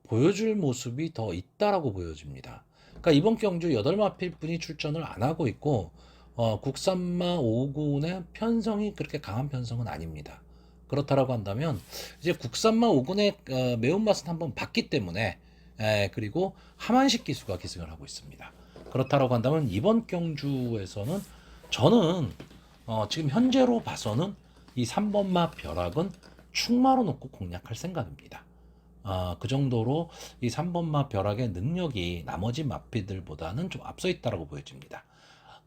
보여줄 모습이 더 있다라고 보여집니다. 그러니까 이번 경주 8마필 분이 출전을 안 하고 있고 국산마 5군의 편성이 그렇게 강한 편성은 아닙니다. 그렇다라고 한다면 이제 국산마 5군의 매운맛은 한번 봤기 때문에 그리고 하만식 기수가 기승을 하고 있습니다. 그렇다라고 한다면 이번 경주에서는 저는 지금 현재로 봐서는 이 3번마 벼락은 충마로 놓고 공략할 생각입니다. 그 정도로 이 3번마 벼락의 능력이 나머지 마필들보다는 좀 앞서 있다라고 보여집니다.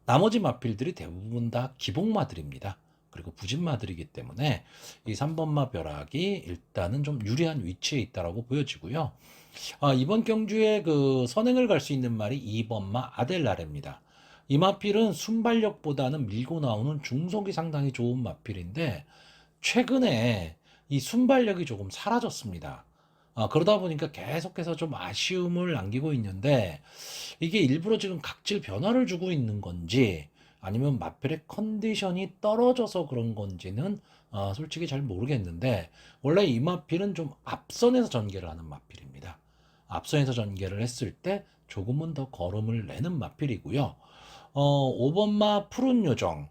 나머지 마필들이 대부분 다 기복마들입니다. 그리고 부진마들이기 때문에 이 3번마 벼락이 일단은 좀 유리한 위치에 있다라고 보여지고요. 이번 경주에 그 선행을 갈 수 있는 말이 2번마 아델라레입니다. 이 마필은 순발력보다는 밀고 나오는 중속이 상당히 좋은 마필인데 최근에 이 순발력이 조금 사라졌습니다. 그러다 보니까 계속해서 좀 아쉬움을 남기고 있는데 이게 일부러 지금 각질 변화를 주고 있는 건지 아니면 마필의 컨디션이 떨어져서 그런 건지는 솔직히 잘 모르겠는데 원래 이 마필은 좀 앞선에서 전개를 하는 마필입니다. 앞선에서 전개를 했을 때 조금은 더 걸음을 내는 마필이고요. 5번마 푸른 요정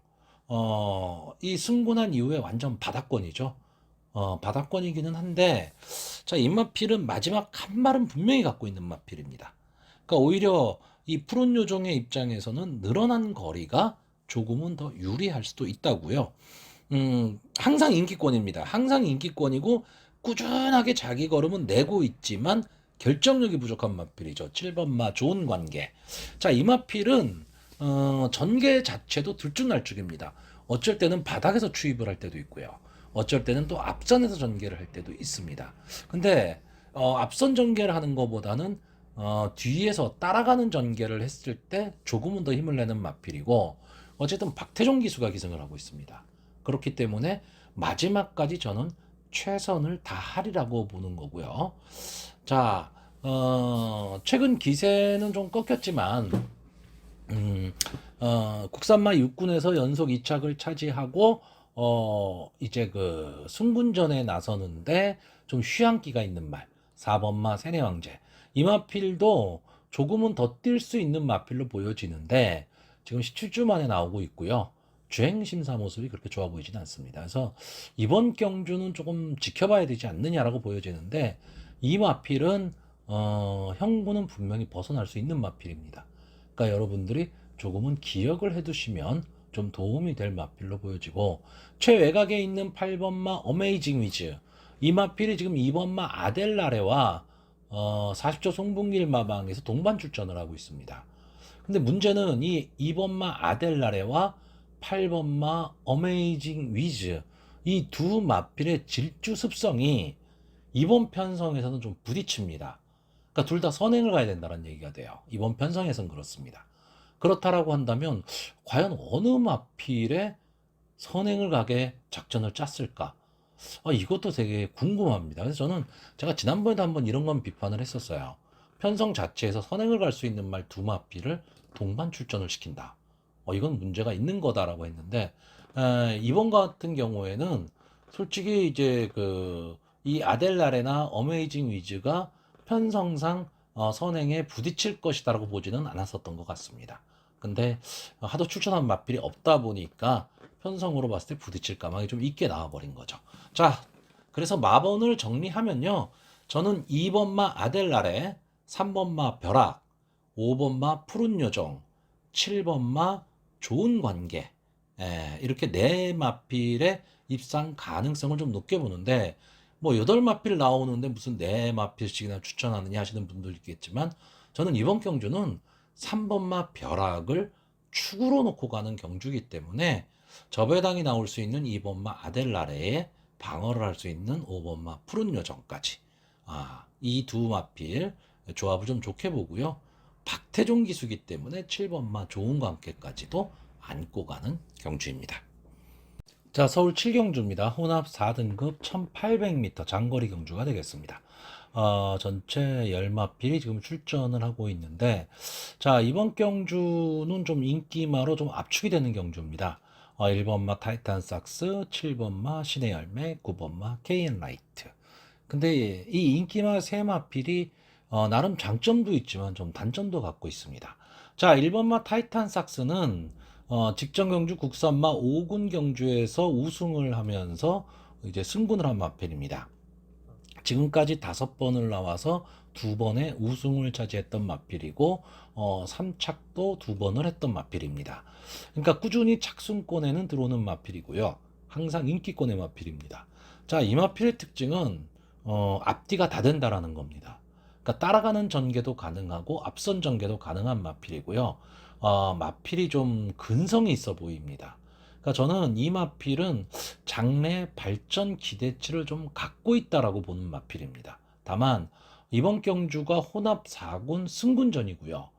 이 승군한 이후에 완전 바닥권이죠. 바닥권이기는 한데 자, 이 마필은 마지막 한 말은 분명히 갖고 있는 마필입니다. 그러니까 오히려 이 푸른 요정의 입장에서는 늘어난 거리가 조금은 더 유리할 수도 있다고요. 항상 인기권입니다. 항상 인기권이고 꾸준하게 자기 걸음은 내고 있지만 결정력이 부족한 마필이죠. 7번마 좋은 관계. 자, 이 마필은 전개 자체도 들쭉날쭉입니다. 어쩔 때는 바닥에서 추입을 할 때도 있고요. 어쩔 때는 또 앞선에서 전개를 할 때도 있습니다. 근데 앞선 전개를 하는 것보다는 뒤에서 따라가는 전개를 했을 때 조금은 더 힘을 내는 마필이고 어쨌든 박태종 기수가 기승을 하고 있습니다. 그렇기 때문에 마지막까지 저는 최선을 다하리라고 보는 거고요. 자, 최근 기세는 좀 꺾였지만 국산마 6군에서 연속 2착을 차지하고 이제 그 승군전에 나서는데 좀 휴양기가 있는 말 4번마 세네왕제 이 마필도 조금은 더 뛸 수 있는 마필로 보여지는데 지금 17주 만에 나오고 있고요. 주행 심사 모습이 그렇게 좋아 보이지는 않습니다. 그래서 이번 경주는 조금 지켜봐야 되지 않느냐라고 보여지는데 이 마필은 형부는 분명히 벗어날 수 있는 마필입니다. 그러니까 여러분들이 조금은 기억을 해두시면 좀 도움이 될 마필로 보여지고 최외곽에 있는 8번마 어메이징 위즈 이 마필이 지금 2번마 아델라레와 40조 송분길 마방에서 동반 출전을 하고 있습니다. 근데 문제는 이 2번마 아델라레와 8번마 어메이징 위즈 이 두 마필의 질주 습성이 이번 편성에서는 좀 부딪힙니다. 그러니까 둘 다 선행을 가야 된다는 얘기가 돼요. 이번 편성에서는 그렇습니다. 그렇다라고 한다면 과연 어느 마필에 선행을 가게 작전을 짰을까? 이것도 되게 궁금합니다. 그래서 저는 제가 지난번에도 한번 이런 건 비판을 했었어요. 편성 자체에서 선행을 갈 수 있는 말 두 마필을 동반 출전을 시킨다. 이건 문제가 있는 거다라고 했는데 이번 같은 경우에는 솔직히 이제 이 아델라레나 어메이징 위즈가 편성상 선행에 부딪힐 것이다라고 보지는 않았었던 것 같습니다. 근데 하도 추천한 마필이 없다 보니까 편성으로 봤을 때 부딪힐 가망이 좀 있게 나와버린 거죠. 자, 그래서 마번을 정리하면요. 저는 2번 마 아델라레, 3번 마 벼락, 5번 마 푸른 요정, 7번 마 좋은 관계, 이렇게 네 마필의 입상 가능성을 좀 높게 보는데, 뭐 8마필 나오는데 무슨 4마필씩이나 추천하느냐 하시는 분도 있겠지만, 저는 이번 경주는 3번마 벼락을 축으로 놓고 가는 경주이기 때문에 저배당이 나올 수 있는 2번마 아델라레에 방어를 할 수 있는 5번마 푸른 요정까지, 이 두 마필 조합을 좀 좋게 보고요. 박태종 기수기 때문에 7번마 좋은 관계까지도 안고 가는 경주입니다. 자, 서울 7경주입니다. 혼합 4등급 1800m 장거리 경주가 되겠습니다. 전체 10마필이 지금 출전을 하고 있는데, 자, 이번 경주는 좀 인기마로 좀 압축이 되는 경주입니다. 1번마 타이탄 삭스, 7번마 신의 열매, 9번마 KN 라이트. 근데 이 인기마 3마필이 나름 장점도 있지만 좀 단점도 갖고 있습니다. 자, 1번마 타이탄 삭스는 직전 경주 국산마 5군 경주에서 우승을 하면서 이제 승군을 한 마필입니다. 지금까지 5번을 나와서 2번의 우승을 차지했던 마필이고 3착도 2번을 했던 마필입니다. 그러니까 꾸준히 착순권에는 들어오는 마필이고요. 항상 인기권의 마필입니다. 자, 이 마필의 특징은 앞뒤가 다 된다라는 겁니다. 그러니까 따라가는 전개도 가능하고 앞선 전개도 가능한 마필이고요. 마필이 좀 근성이 있어 보입니다. 그러니까 저는 이 마필은 장래 발전 기대치를 좀 갖고 있다라고 보는 마필입니다. 다만 이번 경주가 혼합 4군 승군전이고요.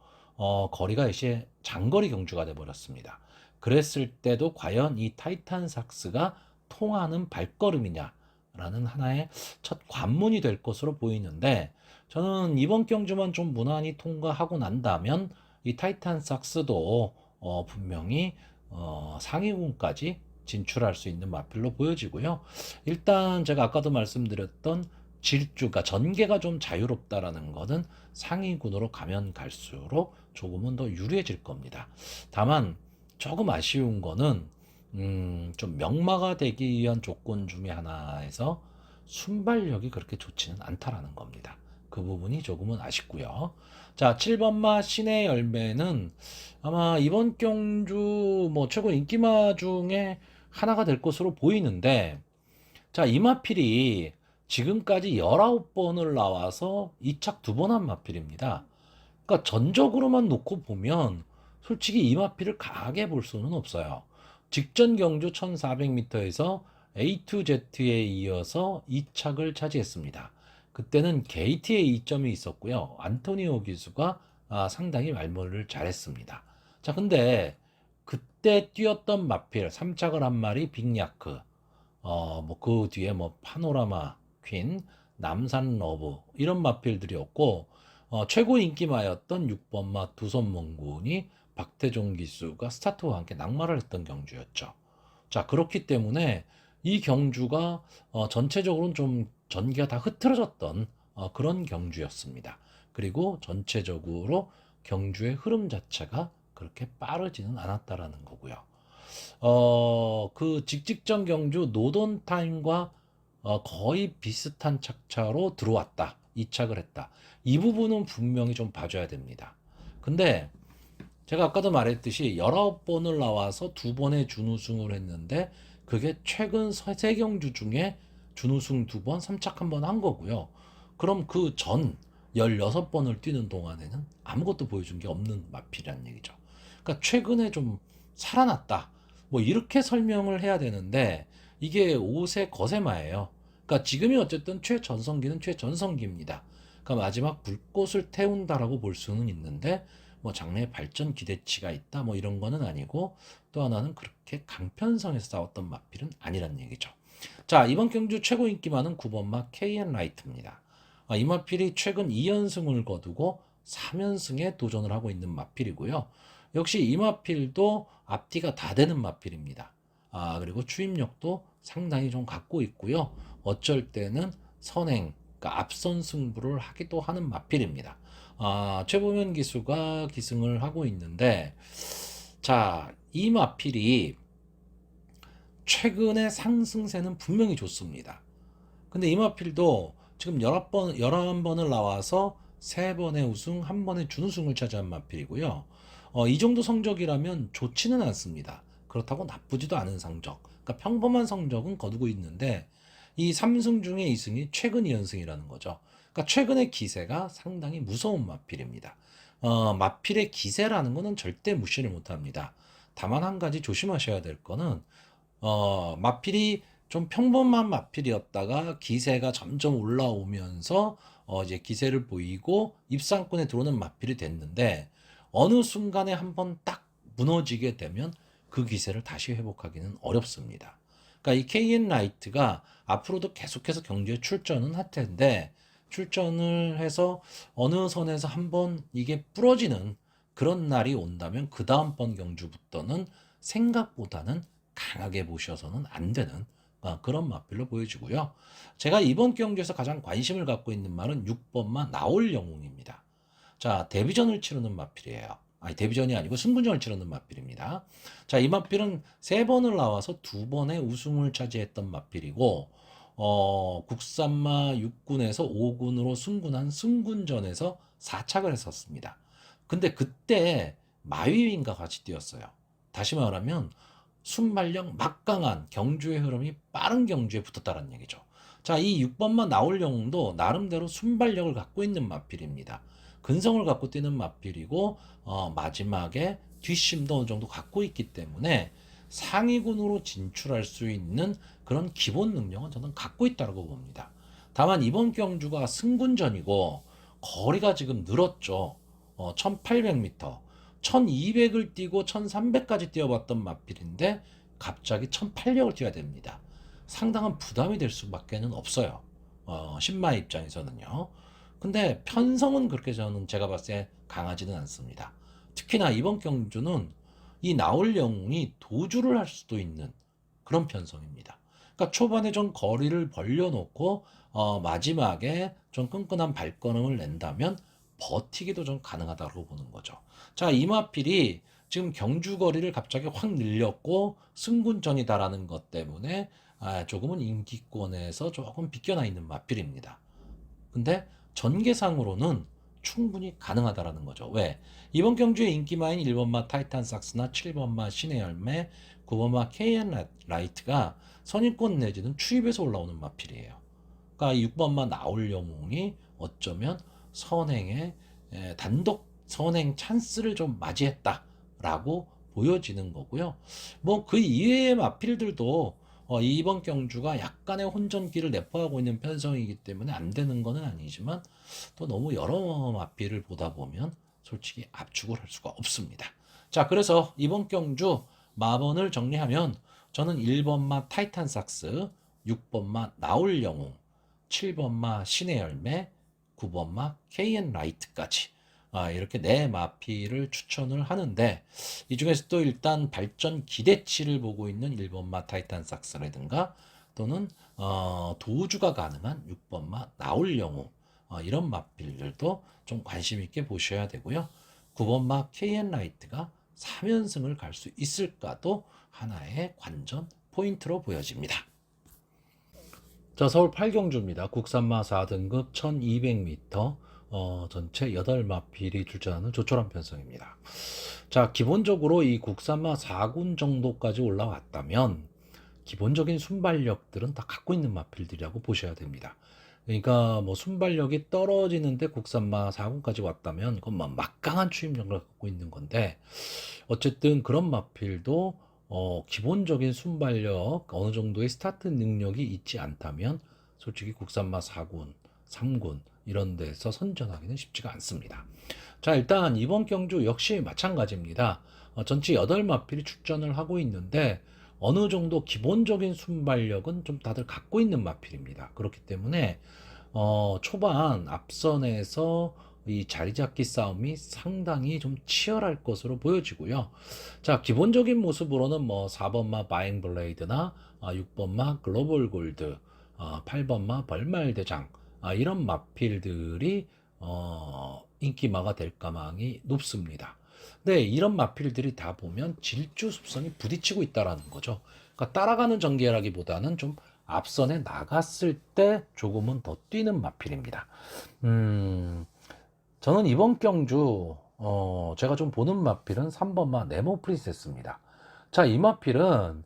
거리가 이제 장거리 경주가 돼버렸습니다. 그랬을 때도 과연 이 타이탄 삭스가 통하는 발걸음이냐라는 하나의 첫 관문이 될 것으로 보이는데, 저는 이번 경주만 좀 무난히 통과하고 난다면 이 타이탄 삭스도 분명히 상위군까지 진출할 수 있는 마필로 보여지고요. 일단 제가 아까도 말씀드렸던 질주가 전개가 좀 자유롭다라는 것은 상위군으로 가면 갈수록 조금은 더 유리해질 겁니다. 다만 조금 아쉬운 거는 좀 명마가 되기 위한 조건 중에 하나에서 순발력이 그렇게 좋지는 않다라는 겁니다. 그 부분이 조금은 아쉽고요. 자, 7번마 신의 열매는 아마 이번 경주 뭐 최고 인기마 중에 하나가 될 것으로 보이는데, 자, 이 마필이 지금까지 19번을 나와서 2착 2번 한 마필입니다. 그러니까 전적으로만 놓고 보면 솔직히 이 마필을 강하게 볼 수는 없어요. 직전 경주 1400m에서 A2Z에 이어서 2착을 차지했습니다. 그때는 게이트에 이점이 있었고요. 안토니오 기수가 상당히 말몰을 잘했습니다. 자, 근데 그때 뛰었던 마필 3착을 한 마리 빅야크, 뭐 그 뒤에 뭐 파노라마 퀸, 남산 러브 이런 마필들이었고, 최고 인기마였던 6번마 두선몽군이 박태종 기수가 스타트와 함께 낙마를 했던 경주였죠. 자, 그렇기 때문에 이 경주가 전체적으로는 좀 전기가 다 흐트러졌던 그런 경주였습니다. 그리고 전체적으로 경주의 흐름 자체가 그렇게 빠르지는 않았다라는 거고요. 그 직직전 경주 노던 타임과 거의 비슷한 착차로 들어왔다. 이착을 했다. 이 부분은 분명히 좀 봐줘야 됩니다. 근데 제가 아까도 말했듯이 19번을 나와서 2번의 준우승을 했는데, 그게 최근 세 경주 중에 준우승 2번, 3착 1번 한 거고요. 그럼 그 전 16번을 뛰는 동안에는 아무것도 보여준 게 없는 마필이라는 얘기죠. 그러니까 최근에 좀 살아났다, 뭐 이렇게 설명을 해야 되는데, 이게 5세 거세마예요. 그러니까 지금이 어쨌든 최전성기는 최전성기입니다. 그러니까 마지막 불꽃을 태운다라고 볼 수는 있는데, 뭐 장래 발전 기대치가 있다 뭐 이런 거는 아니고, 또 하나는 그렇게 강편성에서 싸웠던 마필은 아니란 얘기죠. 자, 이번 경주 최고 인기마는 9번마 KN 라이트입니다. 이 마필이 최근 2연승을 거두고 3연승에 도전을 하고 있는 마필이고요. 역시 이 마필도 앞뒤가 다 되는 마필입니다. 그리고 추임력도 상당히 좀 갖고 있고요. 어쩔 때는 선행, 그러니까 앞선 승부를 하기도 하는 마필입니다. 최보면 기수가 기승을 하고 있는데, 자, 이 마필이 최근의 상승세는 분명히 좋습니다. 근데 이 마필도 지금 11번을 나와서 3번의 우승, 1번의 준우승을 차지한 마필이고요. 이 정도 성적이라면 좋지는 않습니다. 그렇다고 나쁘지도 않은 성적. 그러니까 평범한 성적은 거두고 있는데, 이 3승 중에 2승이 최근 2연승이라는 거죠. 그러니까 최근의 기세가 상당히 무서운 마필입니다. 마필의 기세라는 거는 절대 무시를 못 합니다. 다만 한 가지 조심하셔야 될 거는, 마필이 좀 평범한 마필이었다가 기세가 점점 올라오면서 이제 기세를 보이고 입상권에 들어오는 마필이 됐는데, 어느 순간에 한번 딱 무너지게 되면 그 기세를 다시 회복하기는 어렵습니다. 그러니까 이 KN 라이트가 앞으로도 계속해서 경주에 출전은 할 텐데, 출전을 해서 어느 선에서 한번 이게 부러지는 그런 날이 온다면 그 다음번 경주부터는 생각보다는 강하게 보셔서는 안 되는 그런 마필로 보여지고요. 제가 이번 경주에서 가장 관심을 갖고 있는 말은 6번마 나올 영웅입니다. 자, 데뷔전을 치르는 마필이에요. 아니, 데뷔전이 아니고 승부전을 치르는 마필입니다. 자, 이 마필은 3번을 나와서 2번의 우승을 차지했던 마필이고, 국산마 6군에서 5군으로 승군한 승군전에서 4착을 했었습니다. 근데 그때 마위인과 같이 뛰었어요. 다시 말하면 순발력 막강한 경주의 흐름이 빠른 경주에 붙었다는 얘기죠. 자, 이 6번마 나올 영웅도 나름대로 순발력을 갖고 있는 마필입니다. 근성을 갖고 뛰는 마필이고, 마지막에 뒷심도 어느 정도 갖고 있기 때문에 상위군으로 진출할 수 있는 그런 기본 능력은 저는 갖고 있다고 봅니다. 다만 이번 경주가 승군전이고 거리가 지금 늘었죠. 1800m, 1200을 뛰고 1300까지 뛰어봤던 마필인데 갑자기 1800을 뛰어야 됩니다. 상당한 부담이 될 수밖에는 없어요. 신마 입장에서는요. 근데 편성은 그렇게 저는 제가 봤을 때 강하지는 않습니다. 특히나 이번 경주는 이 나올 영웅이 도주를 할 수도 있는 그런 편성입니다. 그러니까 초반에 좀 거리를 벌려놓고 마지막에 좀 끈끈한 발걸음을 낸다면 버티기도 좀 가능하다고 보는 거죠. 자, 이마필이 지금 경주 거리를 갑자기 확 늘렸고 승군전이다라는 것 때문에 조금은 인기권에서 조금 비껴나 있는 마필입니다. 근데 전개상으로는 충분히 가능하다라는 거죠. 왜? 이번 경주의 인기마인 1번마 타이탄 삭스나 7번마 신의 열매, 9번마 KN 라이트가 선입권 내지는 추입에서 올라오는 마필이에요. 그러니까 6번마 나올 영웅이 어쩌면 선행의 단독 선행 찬스를 좀 맞이했다라고 보여지는 거고요. 뭐 그 이외의 마필들도 이번 경주가 약간의 혼전기를 내포하고 있는 편성이기 때문에 안 되는 것은 아니지만, 또 너무 여러 마필을 보다 보면 솔직히 압축을 할 수가 없습니다. 자, 그래서 이번 경주 마번을 정리하면 저는 1번마 타이탄 삭스, 6번마 나올 영웅, 7번마 신의 열매, 9번마 KN 라이트까지 이렇게 4마필을 추천을 하는데, 이 중에서도 일단 발전 기대치를 보고 있는 1번마 타이탄 삭스라든가 또는 도주가 가능한 6번마 나올 영웅, 이런 마필들도 좀 관심 있게 보셔야 되고요. 9번마 KN 라이트가 3연승을 갈 수 있을까도 하나의 관전 포인트로 보여집니다. 자, 서울 8경주입니다. 국산마 4등급 1200m, 전체 8마필이 출전하는 조촐한 편성입니다. 자, 기본적으로 이 국산마 4군 정도까지 올라왔다면 기본적인 순발력들은 다 갖고 있는 마필들이라고 보셔야 됩니다. 그러니까 뭐 순발력이 떨어지는데 국산마 4군까지 왔다면 그건 뭐 막강한 추임력을 갖고 있는 건데, 어쨌든 그런 마필도 기본적인 순발력, 어느 정도의 스타트 능력이 있지 않다면 솔직히 국산마 4군, 3군 이런 데서 선전하기는 쉽지가 않습니다. 자, 일단 이번 경주 역시 마찬가지입니다. 전체 8마필이 출전을 하고 있는데 어느 정도 기본적인 순발력은 좀 다들 갖고 있는 마필입니다. 그렇기 때문에 초반 앞선에서 이 자리잡기 싸움이 상당히 좀 치열할 것으로 보여지고요. 자, 기본적인 모습으로는 뭐 4번마 바잉 블레이드나 6번마 글로벌 골드, 8번마 벌말 대장, 이런 마필들이 인기마가 될 가망이 높습니다. 근데 이런 마필들이 다 보면 질주 습성이 부딪히고 있다라는 거죠. 그러니까 따라가는 전개라기보다는 좀 앞선에 나갔을 때 조금은 더 뛰는 마필입니다. 음, 저는 이번 경주 제가 좀 보는 마필은 3번마 네모 프린세스입니다. 자, 이 마필은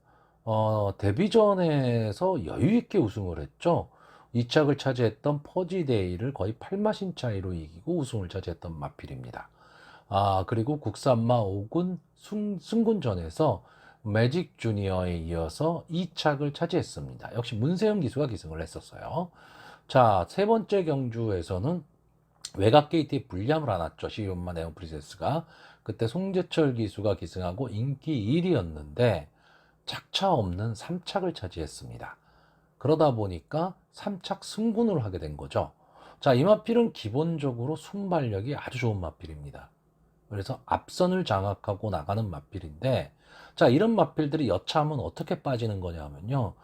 데뷔전에서 여유 있게 우승을 했죠. 2착을 차지했던 퍼지데이를 거의 8마신 차이로 이기고 우승을 차지했던 마필입니다. 그리고 국산마 5군 승군전에서 매직 주니어에 이어서 2착을 차지했습니다. 역시 문세영 기수가 기승을 했었어요. 자, 세 번째 경주에서는 외곽 게이트에 불리함을 안았죠. 시온마 네온 프린세스가. 그때 송재철 기수가 기승하고 인기 1위였는데 착차 없는 3착을 차지했습니다. 그러다 보니까 3착 승군을 하게 된 거죠. 자, 이 마필은 기본적으로 순발력이 아주 좋은 마필입니다. 그래서 앞선을 장악하고 나가는 마필인데, 자, 이런 마필들이 여차하면 어떻게 빠지는 거냐면요.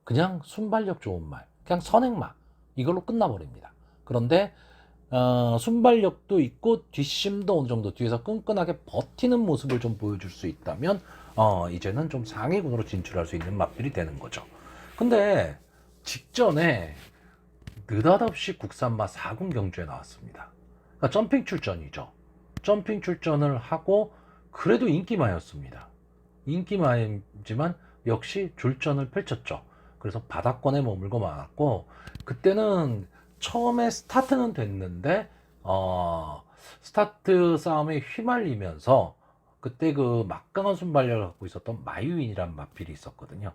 그냥 순발력 좋은 말, 그냥 선행마, 이걸로 끝나버립니다. 그런데 순발력도 있고 뒷심도 어느 정도 뒤에서 끈끈하게 버티는 모습을 좀 보여줄 수 있다면 이제는 좀 상위군으로 진출할 수 있는 마필이 되는 거죠. 근데 직전에 느닷없이 국산마 4군 경주에 나왔습니다. 그러니까 점핑 출전이죠. 점핑 출전을 하고 그래도 인기마였습니다. 인기마이지만 역시 졸전을 펼쳤죠. 그래서 바닥권에 머물고 말았고, 그때는 처음에 스타트는 됐는데 스타트 싸움에 휘말리면서 그때 그 막강한 순발력을 갖고 있었던 마유인이란 마필이 있었거든요.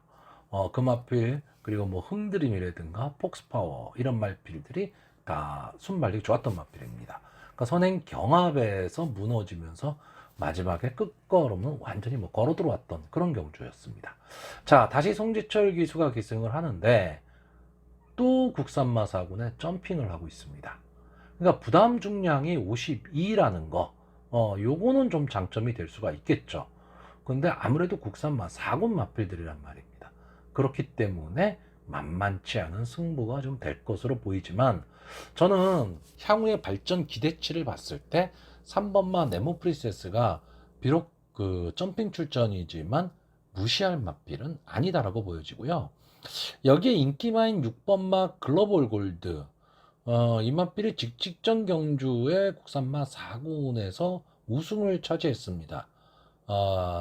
그 마필, 그리고 뭐 흥드림이라든가 폭스파워 이런 마필들이 다 순발력이 좋았던 마필입니다. 그러니까 선행 경합에서 무너지면서 마지막에 끝걸음은 완전히 뭐 걸어 들어왔던 그런 경주였습니다. 자, 다시 송지철 기수가 기승을 하는데 또 국산마 4군에 점핑을 하고 있습니다. 그러니까 부담 중량이 52라는 거, 요거는 좀 장점이 될 수가 있겠죠. 근데 아무래도 국산마 4군 마필들이란 말입니다. 그렇기 때문에 만만치 않은 승부가 좀 될 것으로 보이지만, 저는 향후의 발전 기대치를 봤을 때 3번마 네모 프린세스가 비록 그 점핑 출전이지만 무시할 맛필은 아니다라고 보여지고요. 여기에 인기마인 6번마 글로벌 골드, 이 맛필이 직전 경주에 국산마 4군에서 우승을 차지했습니다.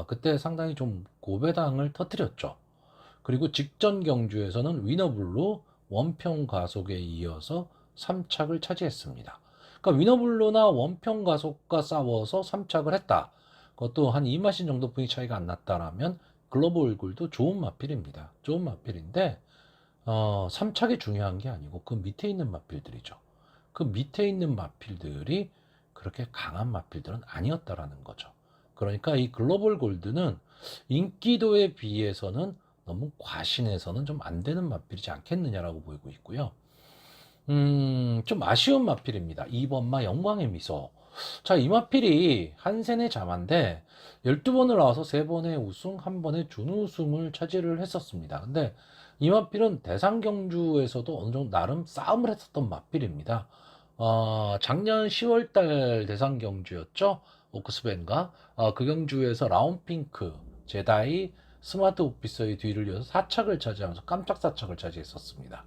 그때 상당히 좀 고배당을 터뜨렸죠. 그리고 직전 경주에서는 위너블루 원평 가속에 이어서 3착을 차지했습니다. 그러니까 위너블루나 원평 가속과 싸워서 3착을 했다. 그것도 한 2마신 정도 분위 차이가 안 났다라면 글로벌 골도 좋은 마필입니다. 좋은 마필인데 3착이 중요한 게 아니고 그 밑에 있는 마필들이죠. 그 밑에 있는 마필들이 그렇게 강한 마필들은 아니었다라는 거죠. 그러니까 이 글로벌 골드는 인기도에 비해서는 너무 과신해서는 좀 안 되는 마필이지 않겠느냐라고 보이고 있고요. 좀 아쉬운 마필입니다. 2번마 영광의 미소. 자, 이 마필이 한센의 자만데 12번을 나와서 3번의 우승, 1번의 준우승을 차지를 했었습니다. 근데 이 마필은 대상 경주에서도 어느 정도 나름 싸움을 했었던 마필입니다. 작년 10월달 대상 경주였죠. 오크스벤과 그 경주에서 라운핑크, 제다이, 스마트 오피서의 뒤를 이어서 4착을 차지하면서 깜짝 4착을 차지했었습니다.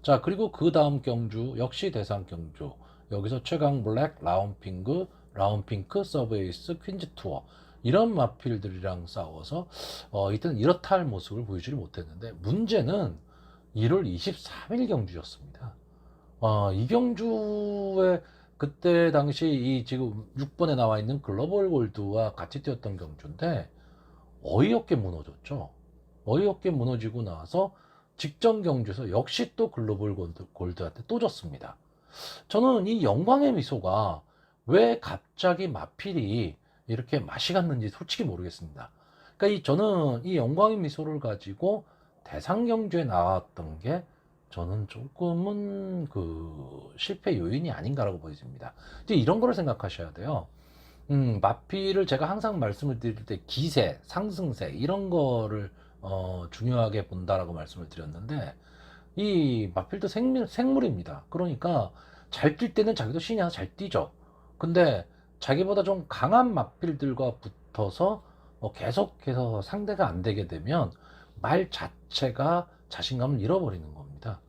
자, 그리고 그 다음 경주 역시 대상 경주, 여기서 최강 블랙, 라운핑크, 서브에이스, 퀸즈 투어 이런 마필들이랑 싸워서 이때는 이렇다 할 모습을 보여주지 못했는데, 문제는 1월 23일 경주였습니다. 이 경주에 그때 당시 이 지금 6번에 나와 있는 글로벌 골드와 같이 뛰었던 경주인데 어이없게 무너졌죠. 어이없게 무너지고 나서 직전 경주에서 역시 또 글로벌 골드한테 또 졌습니다. 저는 이 영광의 미소가 왜 갑자기 마필이 이렇게 맛이 갔는지 솔직히 모르겠습니다. 그러니까 저는 이 영광의 미소를 가지고 대상 경주에 나왔던 게 저는 조금은 그 실패 요인이 아닌가라고 보여집니다. 이제 이런 거를 생각하셔야 돼요. 마필을 제가 항상 말씀을 드릴 때 기세, 상승세 이런 거를 중요하게 본다라고 말씀을 드렸는데, 이 마필도 생물입니다. 그러니까 잘 뛸 때는 자기도 신이 나서 잘 뛰죠. 근데 자기보다 좀 강한 마필들과 붙어서 계속해서 상대가 안 되게 되면 말 자체가 자신감을 잃어버리는 겁니다.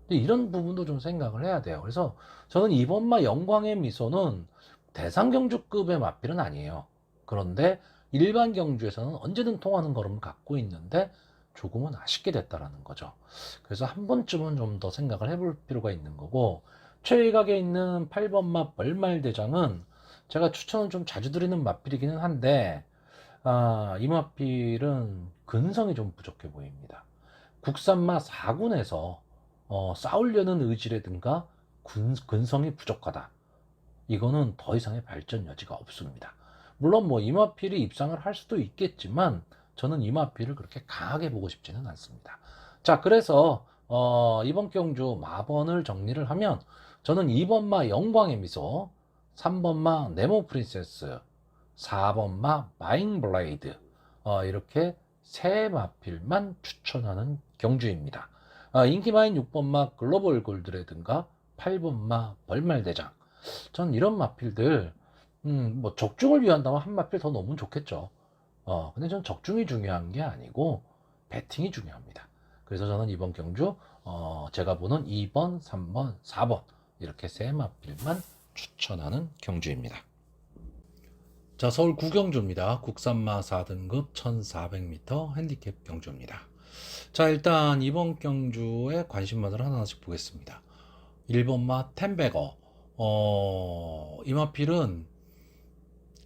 근데 이런 부분도 좀 생각을 해야 돼요. 그래서 저는 이번마 영광의 미소는 대상 경주급의 마필은 아니에요. 그런데 일반 경주에서는 언제든 통하는 걸음을 갖고 있는데 조금은 아쉽게 됐다라는 거죠. 그래서 한 번쯤은 좀 더 생각을 해볼 필요가 있는 거고, 최일각에 있는 8번마 벌말대장은 제가 추천을 좀 자주 드리는 마필이기는 한데, 이 마필은 근성이 좀 부족해 보입니다. 국산마 4군에서 싸우려는 의지라든가 근성이 부족하다. 이거는 더 이상의 발전 여지가 없습니다. 물론 뭐 이마필이 입상을 할 수도 있겠지만 저는 이마필을 그렇게 강하게 보고 싶지는 않습니다. 자, 그래서 이번 경주 마번을 정리를 하면 저는 2번마 영광의 미소, 3번마 네모 프린세스, 4번마 마인 블레이드, 이렇게 세 마필만 추천하는 경주입니다. 인기마인 6번마 글로벌 골드라든가 8번마 벌말대장, 전 이런 마필들 뭐 적중을 위한다면 한 마필 더 넣으면 좋겠죠. 근데 전 적중이 중요한 게 아니고 배팅이 중요합니다. 그래서 저는 이번 경주 제가 보는 2번, 3번, 4번 이렇게 세 마필만 추천하는 경주입니다. 자, 서울 구경주입니다. 국산마 4등급 1400m 핸디캡 경주입니다. 자, 일단 이번 경주의 관심마들 하나씩 보겠습니다. 1번마 템베거. 이 마필은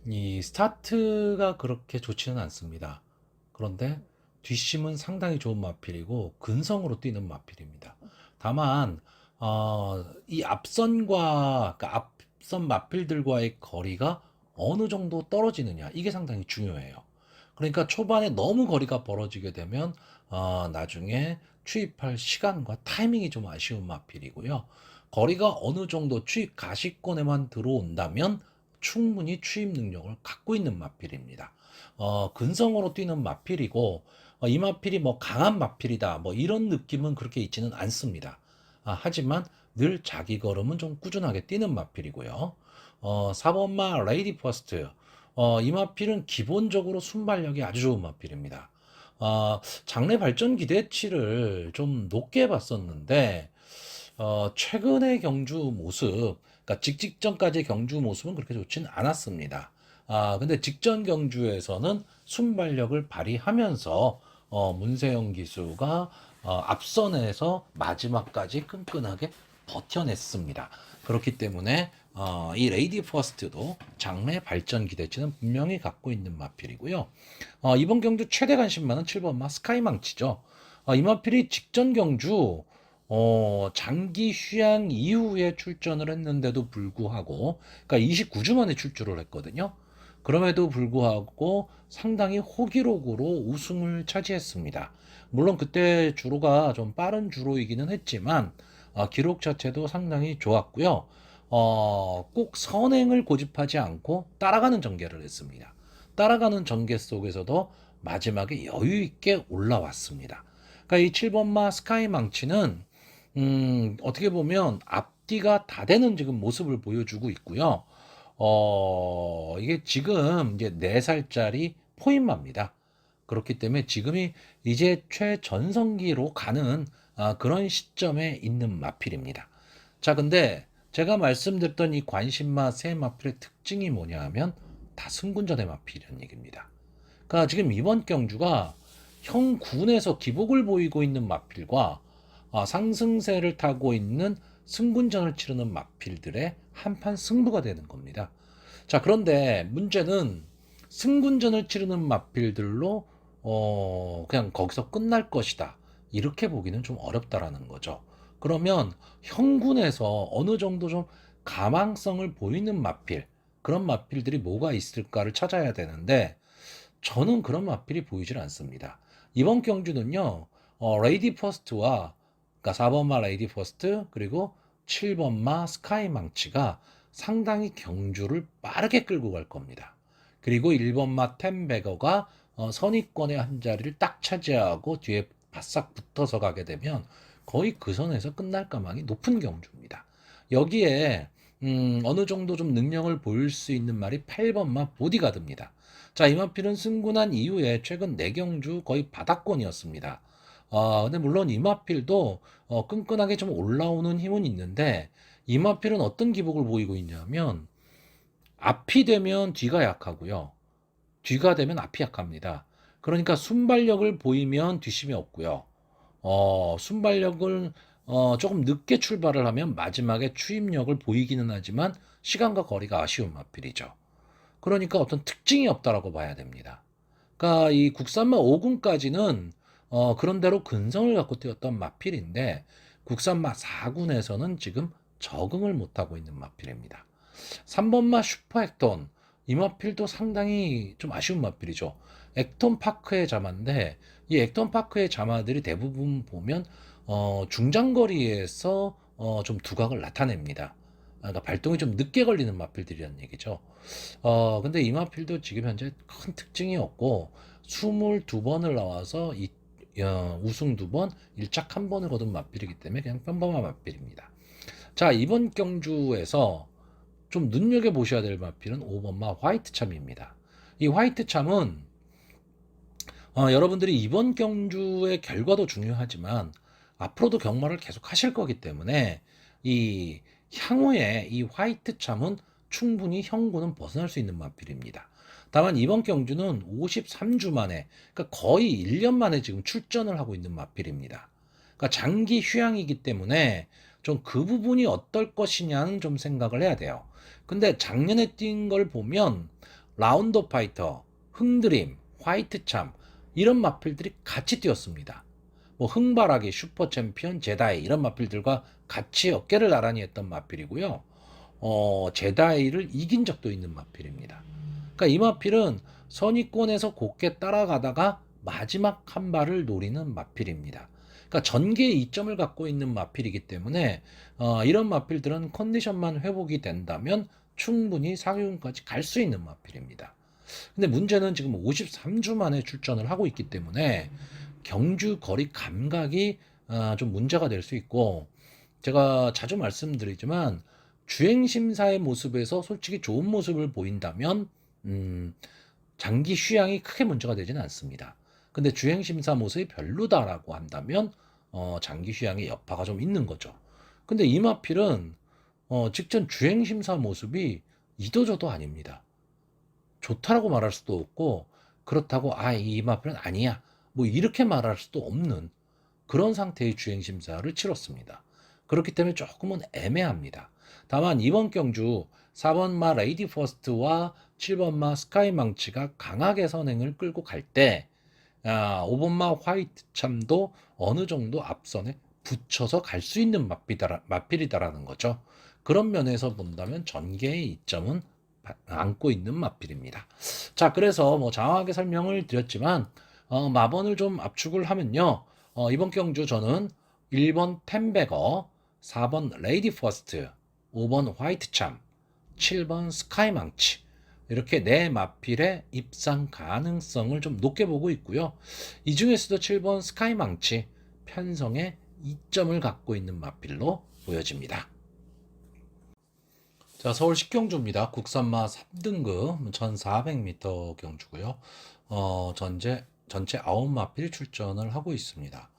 이 스타트가 그렇게 좋지는 않습니다. 그런데 뒷심은 상당히 좋은 마필이고 근성으로 뛰는 마필입니다. 다만 이 앞선과 그러니까 앞선 마필들과의 거리가 어느 정도 떨어지느냐, 이게 상당히 중요해요. 그러니까 초반에 너무 거리가 벌어지게 되면 나중에 추입할 시간과 타이밍이 좀 아쉬운 마필이고요. 거리가 어느 정도 추입 가시권에만 들어온다면 충분히 추입 능력을 갖고 있는 마필입니다. 근성으로 뛰는 마필이고, 이 마필이 뭐 강한 마필이다 뭐 이런 느낌은 그렇게 있지는 않습니다. 하지만 늘 자기 걸음은 좀 꾸준하게 뛰는 마필이고요. 4번마 레이디 퍼스트, 이 마필은 기본적으로 순발력이 아주 좋은 마필입니다. 장래 발전 기대치를 좀 높게 봤었는데 최근의 경주 모습, 그러니까 직전까지 경주 모습은 그렇게 좋진 않았습니다. 근데 직전 경주에서는 순발력을 발휘하면서 문세영 기수가 앞선에서 마지막까지 끈끈하게 버텨냈습니다. 그렇기 때문에 이 레이디 퍼스트도 장래 발전 기대치는 분명히 갖고 있는 마필이고요. 이번 경주 최대 관심만은 7번마 스카이망치죠. 이 마필이 직전 경주 장기 휴양 이후에 출전을 했는데도 불구하고, 그러니까 29주 만에 출주를 했거든요. 그럼에도 불구하고 상당히 호기록으로 우승을 차지했습니다. 물론 그때 주로가 좀 빠른 주로이기는 했지만 기록 자체도 상당히 좋았고요. 꼭 선행을 고집하지 않고 따라가는 전개를 했습니다. 따라가는 전개 속에서도 마지막에 여유 있게 올라왔습니다. 그러니까 이 7번마 스카이망치는 어떻게 보면 앞뒤가 다 되는 지금 모습을 보여주고 있고요. 이게 지금 이제 4살짜리 포인마입니다. 그렇기 때문에 지금이 이제 최전성기로 가는 그런 시점에 있는 마필입니다. 자, 근데 제가 말씀드렸던 이 관심마 세 마필의 특징이 뭐냐 하면 다 승군전의 마필이라는 얘기입니다. 그러니까 지금 이번 경주가 형군에서 기복을 보이고 있는 마필과 상승세를 타고 있는 승군전을 치르는 마필들의 한판 승부가 되는 겁니다. 자, 그런데 문제는 승군전을 치르는 마필들로 그냥 거기서 끝날 것이다, 이렇게 보기는 좀 어렵다라는 거죠. 그러면 형군에서 어느 정도 좀 가망성을 보이는 마필, 그런 마필들이 뭐가 있을까를 찾아야 되는데 저는 그런 마필이 보이질 않습니다. 이번 경주는요, 레이디 퍼스트와, 그러니까 4번마 레이디 퍼스트 그리고 7번마 스카이망치가 상당히 경주를 빠르게 끌고 갈 겁니다. 그리고 1번마 템베거가 선위권의 한 자리를 딱 차지하고 뒤에 바싹 붙어서 가게 되면 거의 그 선에서 끝날 가망이 높은 경주입니다. 여기에 어느 정도 좀 능력을 보일 수 있는 말이 8번마 보디가드입니다. 자, 이 마필은 승군한 이후에 최근 4경주 거의 바닥권이었습니다. 근데 물론 이 마필도 끈끈하게 좀 올라오는 힘은 있는데 이 마필은 어떤 기복을 보이고 있냐면 앞이 되면 뒤가 약하고요. 뒤가 되면 앞이 약합니다. 그러니까 순발력을 보이면 뒷심이 없고요. 순발력을 조금 늦게 출발을 하면 마지막에 추임력을 보이기는 하지만 시간과 거리가 아쉬운 마필이죠. 그러니까 어떤 특징이 없다라고 봐야 됩니다. 그러니까 이 국산마 5군까지는 그런대로 근성을 갖고 뛰었던 마필인데 국산마 4군에서는 지금 적응을 못하고 있는 마필입니다. 3번마 슈퍼 액톤 이 마필도 상당히 좀 아쉬운 마필이죠. 액톤 파크의 자마인데 이 액톤 파크의 자마들이 대부분 보면 중장거리에서 좀 두각을 나타냅니다. 그러니까 발동이 좀 늦게 걸리는 마필들이라는 얘기죠. 근데 이 마필도 지금 현재 큰 특징이 없고 22번을 나와서 우승 2번, 1착 1번을 거둔 마필이기 때문에 그냥 평범한 마필입니다. 자, 이번 경주에서 좀 눈여겨보셔야 될 마필은 5번마 화이트참입니다. 이 화이트참은 여러분들이 이번 경주의 결과도 중요하지만 앞으로도 경마를 계속 하실 거기 때문에 이 향후에 이 화이트참은 충분히 형구는 벗어날 수 있는 마필입니다. 다만 이번 경주는 53주 만에, 그러니까 거의 1년 만에 지금 출전을 하고 있는 마필입니다. 그러니까 장기 휴양이기 때문에 좀 그 부분이 어떨 것이냐는 좀 생각을 해야 돼요. 근데 작년에 뛴 걸 보면 라운드 파이터, 흥드림, 화이트참 이런 마필들이 같이 뛰었습니다. 뭐 흥바라기, 슈퍼 챔피언, 제다이 이런 마필들과 같이 어깨를 나란히 했던 마필이고요. 제다이를 이긴 적도 있는 마필입니다. 그러니까 이 마필은 선위권에서 곱게 따라가다가 마지막 한 발을 노리는 마필입니다. 그러니까 전개의 이점을 갖고 있는 마필이기 때문에 이런 마필들은 컨디션만 회복이 된다면 충분히 상위권까지 갈 수 있는 마필입니다. 근데 문제는 지금 53주 만에 출전을 하고 있기 때문에 경주 거리 감각이 좀 문제가 될 수 있고 제가 자주 말씀드리지만 주행심사의 모습에서 솔직히 좋은 모습을 보인다면 장기 휴양이 크게 문제가 되지는 않습니다. 근데 주행심사 모습이 별로다라고 한다면 장기 휴양의 여파가 좀 있는 거죠. 근데 이마필은 직전 주행심사 모습이 이도저도 아닙니다. 좋다라고 말할 수도 없고 그렇다고 이 이마필은 아니야 뭐 이렇게 말할 수도 없는 그런 상태의 주행심사를 치렀습니다. 그렇기 때문에 조금은 애매합니다. 다만 이번 경주 4번마 레이디 퍼스트와 7번마 스카이망치가 강하게 선행을 끌고 갈 때 5번마 화이트참도 어느 정도 앞선에 붙여서 갈 수 있는 마필이다라는 거죠. 그런 면에서 본다면 전개의 이점은 안고 있는 마필입니다. 자, 그래서 뭐 장황하게 설명을 드렸지만 마번을 좀 압축을 하면요. 이번 경주 저는 1번 템베거, 4번 레이디 퍼스트, 5번 화이트참, 7번 스카이망치 이렇게 네 마필의 입상 가능성을 좀 높게 보고 있고요. 이 중에서도 7번 스카이망치 편성에 이점을 갖고 있는 마필로 보여집니다. 자, 서울 식경주입니다. 국산마 3등급 1400m 경주고요. 전체 9마필 출전을 하고 있습니다.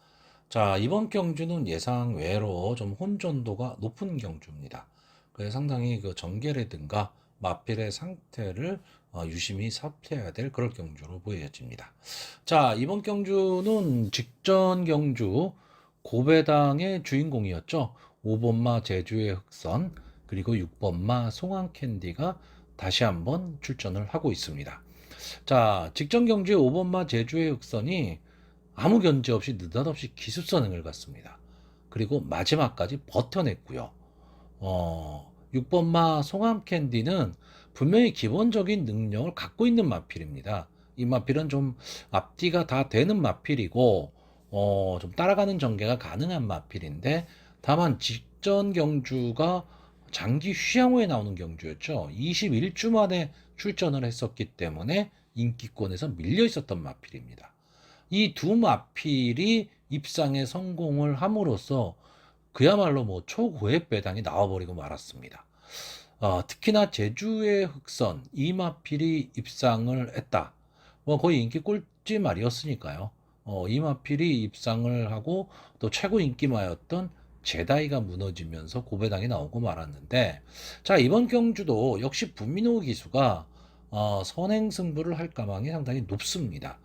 자, 이번 경주는 예상 외로 좀 혼전도가 높은 경주입니다. 그래서 상당히 그 전개라든가 마필의 상태를 유심히 살펴야 될 그런 경주로 보여집니다. 자, 이번 경주는 직전 경주 고배당의 주인공이었죠. 5번마 제주의 흑선 그리고 6번마 송황캔디가 다시 한번 출전을 하고 있습니다. 자, 직전 경주의 5번마 제주의 흑선이 아무 견제 없이 느닷없이 기습선행을 갔습니다. 그리고 마지막까지 버텨냈고요. 6번마 송암캔디는 분명히 기본적인 능력을 갖고 있는 마필입니다. 이 마필은 좀 앞뒤가 다 되는 마필이고 좀 따라가는 전개가 가능한 마필인데 다만 직전 경주가 장기 휴양 후에 나오는 경주였죠. 21주 만에 출전을 했었기 때문에 인기권에서 밀려 있었던 마필입니다. 이 두 마필이 입상에 성공을 함으로써 그야말로 뭐 초고액 배당이 나와버리고 말았습니다. 특히나 제주의 흑선 이마필이 입상을 했다. 뭐 거의 인기 꼴찌 말이었으니까요. 이마필이 입상을 하고 또 최고 인기마였던 제다이가 무너지면서 고배당이 나오고 말았는데, 자, 이번 경주도 역시 분민호 기수가 선행승부를 할 가망이 상당히 높습니다.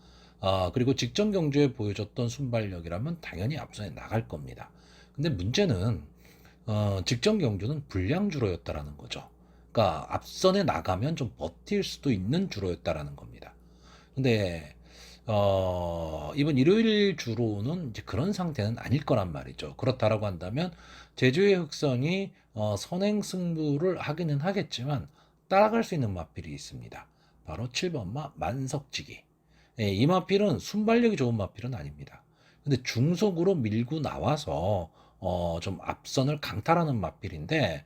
그리고 직전 경주에 보여줬던 순발력이라면 당연히 앞선에 나갈 겁니다. 근데 문제는 직전 경주는 불량 주로였다라는 거죠. 그러니까 앞선에 나가면 좀 버틸 수도 있는 주로였다라는 겁니다. 근데 이번 일요일 주로는 이제 그런 상태는 아닐 거란 말이죠. 그렇다라고 한다면 제주의 흑선이 선행 승부를 하기는 하겠지만 따라갈 수 있는 마필이 있습니다. 바로 7번마 만석지기. 예, 이 마필은 순발력이 좋은 마필은 아닙니다. 근데 중속으로 밀고 나와서 좀 앞선을 강탈하는 마필인데,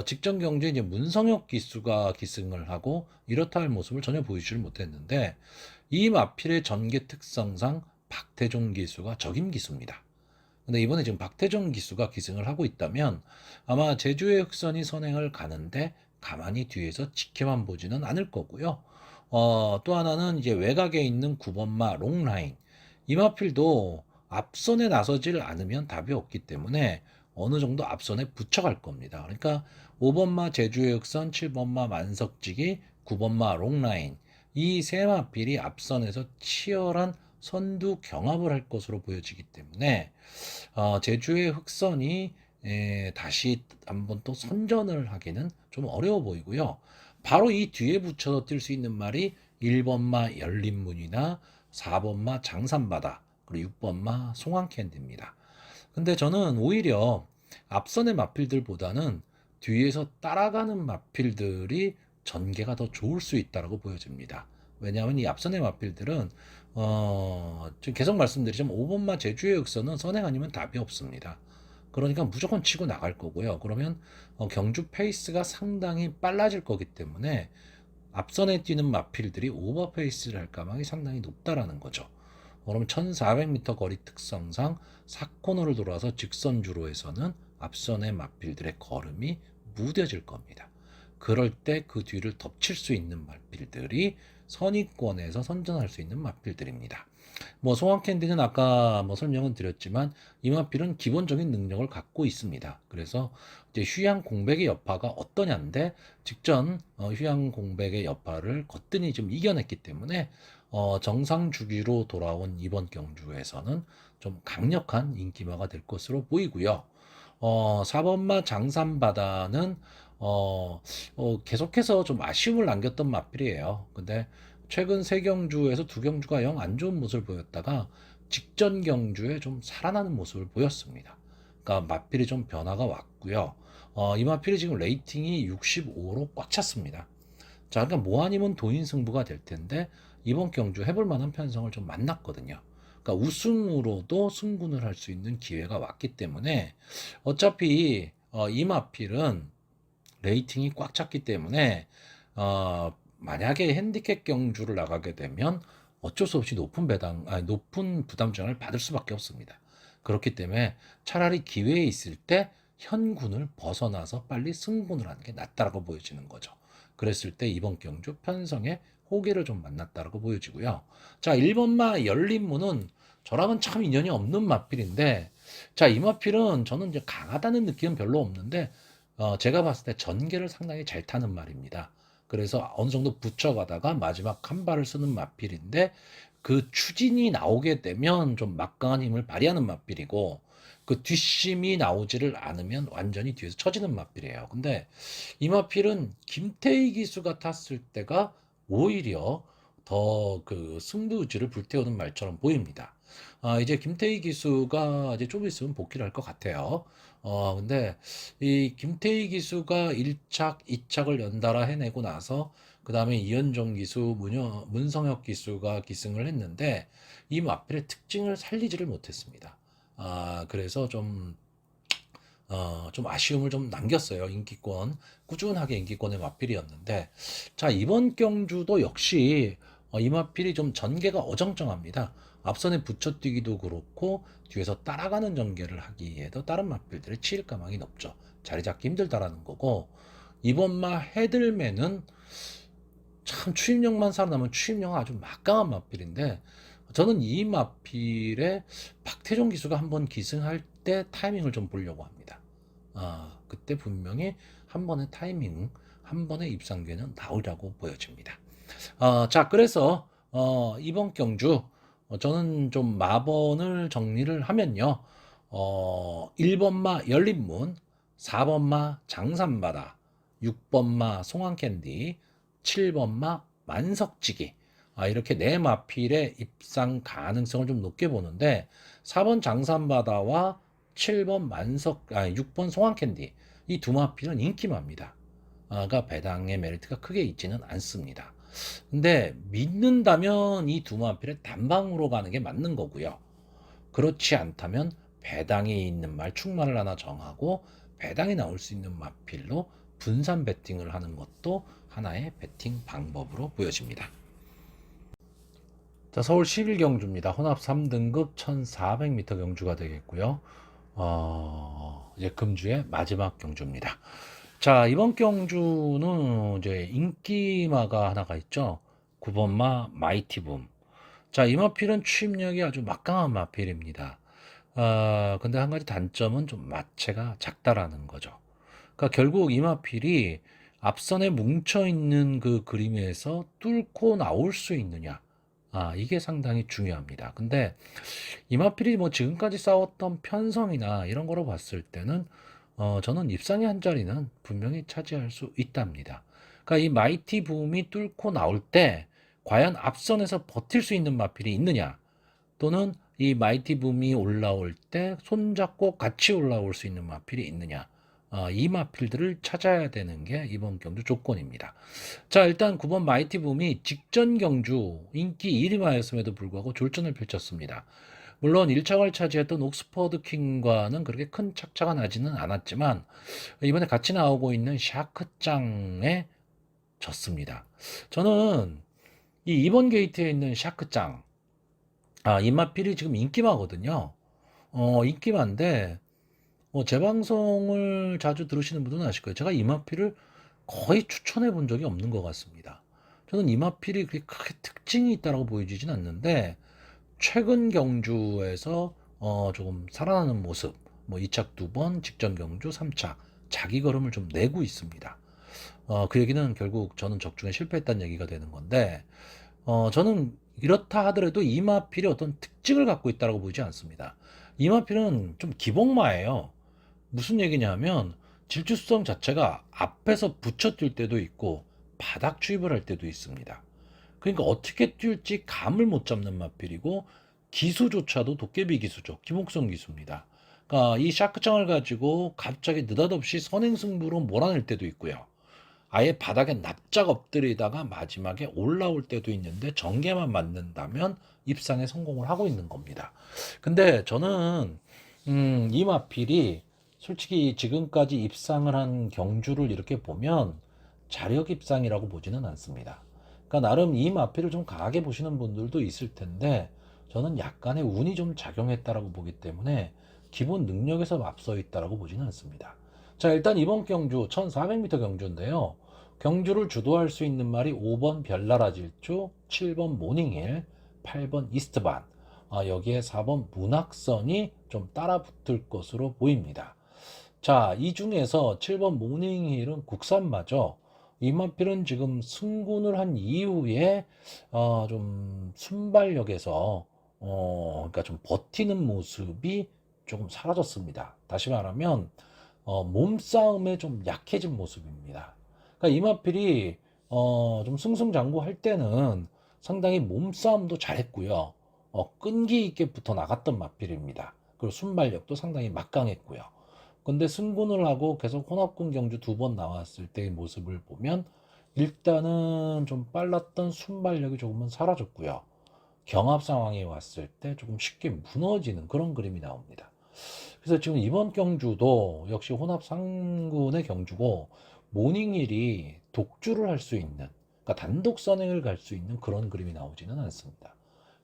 직전 경주에 이제 문성혁 기수가 기승을 하고 이렇다 할 모습을 전혀 보여주질 못했는데, 이 마필의 전개 특성상 박태종 기수가 적임 기수입니다. 근데 이번에 지금 박태종 기수가 기승을 하고 있다면 아마 제주의 흑선이 선행을 가는데 가만히 뒤에서 지켜만 보지는 않을 거고요. 또 하나는 이제 외곽에 있는 9번마 롱라인. 이 마필도 앞선에 나서질 않으면 답이 없기 때문에 어느 정도 앞선에 붙여갈 겁니다. 그러니까 5번마 제주의 흑선, 7번마 만석지기, 9번마 롱라인. 이 세 마필이 앞선에서 치열한 선두 경합을 할 것으로 보여지기 때문에 제주의 흑선이 다시 한번 또 선전을 하기는 좀 어려워 보이고요. 바로 이 뒤에 붙여서 뛸 수 있는 말이 1번마 열린문이나 4번마 장산바다, 그리고 6번마 송황캔디입니다. 근데 저는 오히려 앞선의 마필들보다는 뒤에서 따라가는 마필들이 전개가 더 좋을 수 있다고 보여집니다. 왜냐하면 이 앞선의 마필들은 지금 계속 말씀드리자면 5번마 제주의 흑선은 선행 아니면 답이 없습니다. 그러니까 무조건 치고 나갈 거고요. 그러면 경주 페이스가 상당히 빨라질 거기 때문에 앞선에 뛰는 마필들이 오버페이스를 할 가망이 상당히 높다라는 거죠. 그러면 1400m 거리 특성상 4코너를 돌아서 직선주로에서는 앞선의 마필들의 걸음이 무뎌질 겁니다. 그럴 때 그 뒤를 덮칠 수 있는 마필들이 선위권에서 선전할 수 있는 마필들입니다. 뭐 송황캔디는 아까 뭐 설명은 드렸지만 이 마필은 기본적인 능력을 갖고 있습니다. 그래서 이제 휴양 공백의 여파가 어떠냐인데, 직전 휴양 공백의 여파를 거뜬히 좀 이겨냈기 때문에 정상 주기로 돌아온 이번 경주에서는 좀 강력한 인기마가 될 것으로 보이고요. 4번마 장산바다는 계속해서 좀 아쉬움을 남겼던 마필이에요. 근데 최근 세 경주에서 두 경주가 영 안 좋은 모습을 보였다가 직전 경주에 좀 살아나는 모습을 보였습니다. 그러니까 마필이 좀 변화가 왔고요. 이 마필이 지금 레이팅이 65로 꽉 찼습니다. 자, 그러니까 뭐 아니면 도인 승부가 될 텐데 이번 경주 해볼 만한 편성을 좀 만났거든요. 그러니까 우승으로도 승분을 할 수 있는 기회가 왔기 때문에 어차피 이 마필은 레이팅이 꽉 찼기 때문에 만약에 핸디캡 경주를 나가게 되면 어쩔 수 없이 높은 부담장을 받을 수밖에 없습니다. 그렇기 때문에 차라리 기회에 있을 때 현군을 벗어나서 빨리 승분을 하는 게 낫다라고 보여지는 거죠. 그랬을 때 이번 경주 편성에 호기를 좀 만났다라고 보여지고요. 자, 1번마 열린문은 저랑은 참 인연이 없는 마필인데, 자, 이 마필은 저는 이제 강하다는 느낌은 별로 없는데, 제가 봤을 때 전개를 상당히 잘 타는 말입니다. 그래서 어느 정도 붙여가다가 마지막 한 발을 쓰는 마필인데, 그 추진이 나오게 되면 좀 막강한 힘을 발휘하는 마필이고, 그 뒷심이 나오지를 않으면 완전히 뒤에서 처지는 마필이에요. 근데 이 마필은 김태희 기수가 탔을 때가 오히려 더 그 승부지를 불태우는 말처럼 보입니다. 이제 김태희 기수가 이제 좀 있으면 복귀를 할 것 같아요. 근데 이 김태희 기수가 1착, 2착을 연달아 해내고 나서 그 다음에 이현종 기수, 문성혁 기수가 기승을 했는데 이 마필의 특징을 살리지를 못했습니다. 그래서 좀 아쉬움을 좀 남겼어요. 꾸준하게 인기권의 마필이었는데, 자, 이번 경주도 역시 이 마필이 좀 전개가 어정쩡합니다. 앞선에 붙여뛰기도 그렇고 뒤에서 따라가는 전개를 하기에도 다른 마필들이 치일 가망이 높죠. 자리 잡기 힘들다라는 거고, 이번 마 헤들맨은 참 추임력만 살아남은 추임력은 아주 막강한 마필인데, 저는 이 마필에 박태종 기수가 한번 기승할 때 타이밍을 좀 보려고 합니다. 그때 분명히 한 번의 타이밍, 한 번의 입상계는 나오리라고 보여집니다. 자, 그래서 이번 경주 저는 좀 마번을 정리를 하면요. 1번마 열린문, 4번마 장산바다, 6번마 송황캔디, 7번마 만석지기. 이렇게 네 마필의 입상 가능성을 좀 높게 보는데 4번 장산바다와 6번 송황캔디 이 두 마필은 인기마입니다. 가 배당의 메리트가 크게 있지는 않습니다. 근데 믿는다면 이 두 마필에 단방으로 가는 게 맞는 거고요. 그렇지 않다면 배당에 있는 말 축마를 하나 정하고 배당이 나올 수 있는 마필로 분산 배팅을 하는 것도 하나의 배팅 방법으로 보여집니다. 자, 서울 11경주입니다. 혼합 3등급 1400m 경주가 되겠고요. 이제 금주의 마지막 경주입니다. 자, 이번 경주는 이제 인기마가 하나가 있죠. 9번마 마이티붐. 자, 이 마필은 추임력이 아주 막강한 마필입니다. 근데 한 가지 단점은 좀 마체가 작다라는 거죠. 그러니까 결국 이 마필이 앞선에 뭉쳐있는 그 그림에서 뚫고 나올 수 있느냐. 이게 상당히 중요합니다. 근데 이마필이 뭐 지금까지 싸웠던 편성이나 이런 거로 봤을 때는 저는 입상의 한 자리는 분명히 차지할 수 있답니다. 그러니까 이 마이티 붐이 뚫고 나올 때 과연 앞선에서 버틸 수 있는 마필이 있느냐, 또는 이 마이티 붐이 올라올 때 손잡고 같이 올라올 수 있는 마필이 있느냐, 이 마필들을 찾아야 되는 게 이번 경주 조건입니다. 자, 일단 9번 마이티 붐이 직전 경주 인기 1위마였음에도 불구하고 졸전을 펼쳤습니다. 물론 1차를 차지했던 옥스퍼드 킹과는 그렇게 큰 착차가 나지는 않았지만 이번에 같이 나오고 있는 샤크짱에 졌습니다. 저는 이 2번 게이트에 있는 샤크짱, 이마필이 지금 인기마거든요. 인기마인데 제 방송을 자주 들으시는 분들은 아실 거예요. 제가 이마필을 거의 추천해 본 적이 없는 것 같습니다. 저는 이마필이 그렇게 크게 특징이 있다고 보여지진 않는데 최근 경주에서 조금 살아나는 모습, 뭐 2착 2번, 직전 경주 3착 자기 걸음을 좀 내고 있습니다. 그 얘기는 결국 저는 적중에 실패했다는 얘기가 되는 건데 저는 이렇다 하더라도 이마필이 어떤 특징을 갖고 있다고 보지 않습니다. 이마필은 좀 기복마예요. 무슨 얘기냐면 질주성 자체가 앞에서 붙여 뛸 때도 있고 바닥 추입을 할 때도 있습니다. 그러니까 어떻게 뛸지 감을 못 잡는 마필이고 기수조차도 도깨비 기수죠. 기목성 기수입니다. 그러니까 이 샤크장을 가지고 갑자기 느닷없이 선행승부로 몰아낼 때도 있고요. 아예 바닥에 납작 엎드리다가 마지막에 올라올 때도 있는데 전개만 맞는다면 입상에 성공을 하고 있는 겁니다. 근데 저는 이 마필이 솔직히 지금까지 입상을 한 경주를 이렇게 보면 자력 입상이라고 보지는 않습니다. 그러니까 나름 이 마필을 좀 강하게 보시는 분들도 있을 텐데 저는 약간의 운이 좀 작용했다라고 보기 때문에 기본 능력에서 앞서 있다라고 보지는 않습니다. 자, 일단 이번 경주 1400m 경주인데요. 경주를 주도할 수 있는 말이 5번 별나라 질주, 7번 모닝힐, 8번 이스트반, 여기에 4번 문학선이 좀 따라 붙을 것으로 보입니다. 자, 이 중에서 7번 모닝힐은 국산마죠. 이마필은 지금 승군을 한 이후에 좀 순발력에서 그러니까 좀 버티는 모습이 조금 사라졌습니다. 다시 말하면 몸싸움에 좀 약해진 모습입니다. 그러니까 이마필이 좀 승승장구할 때는 상당히 몸싸움도 잘했고요. 끈기 있게 붙어 나갔던 마필입니다. 그리고 순발력도 상당히 막강했고요. 근데 승군을 하고 계속 혼합군 경주 2번 나왔을 때의 모습을 보면 일단은 좀 빨랐던 순발력이 조금은 사라졌고요. 경합 상황에 왔을 때 조금 쉽게 무너지는 그런 그림이 나옵니다. 그래서 지금 이번 경주도 역시 혼합 상군의 경주고 모닝힐이 독주를 할 수 있는, 그러니까 단독 선행을 갈 수 있는 그런 그림이 나오지는 않습니다.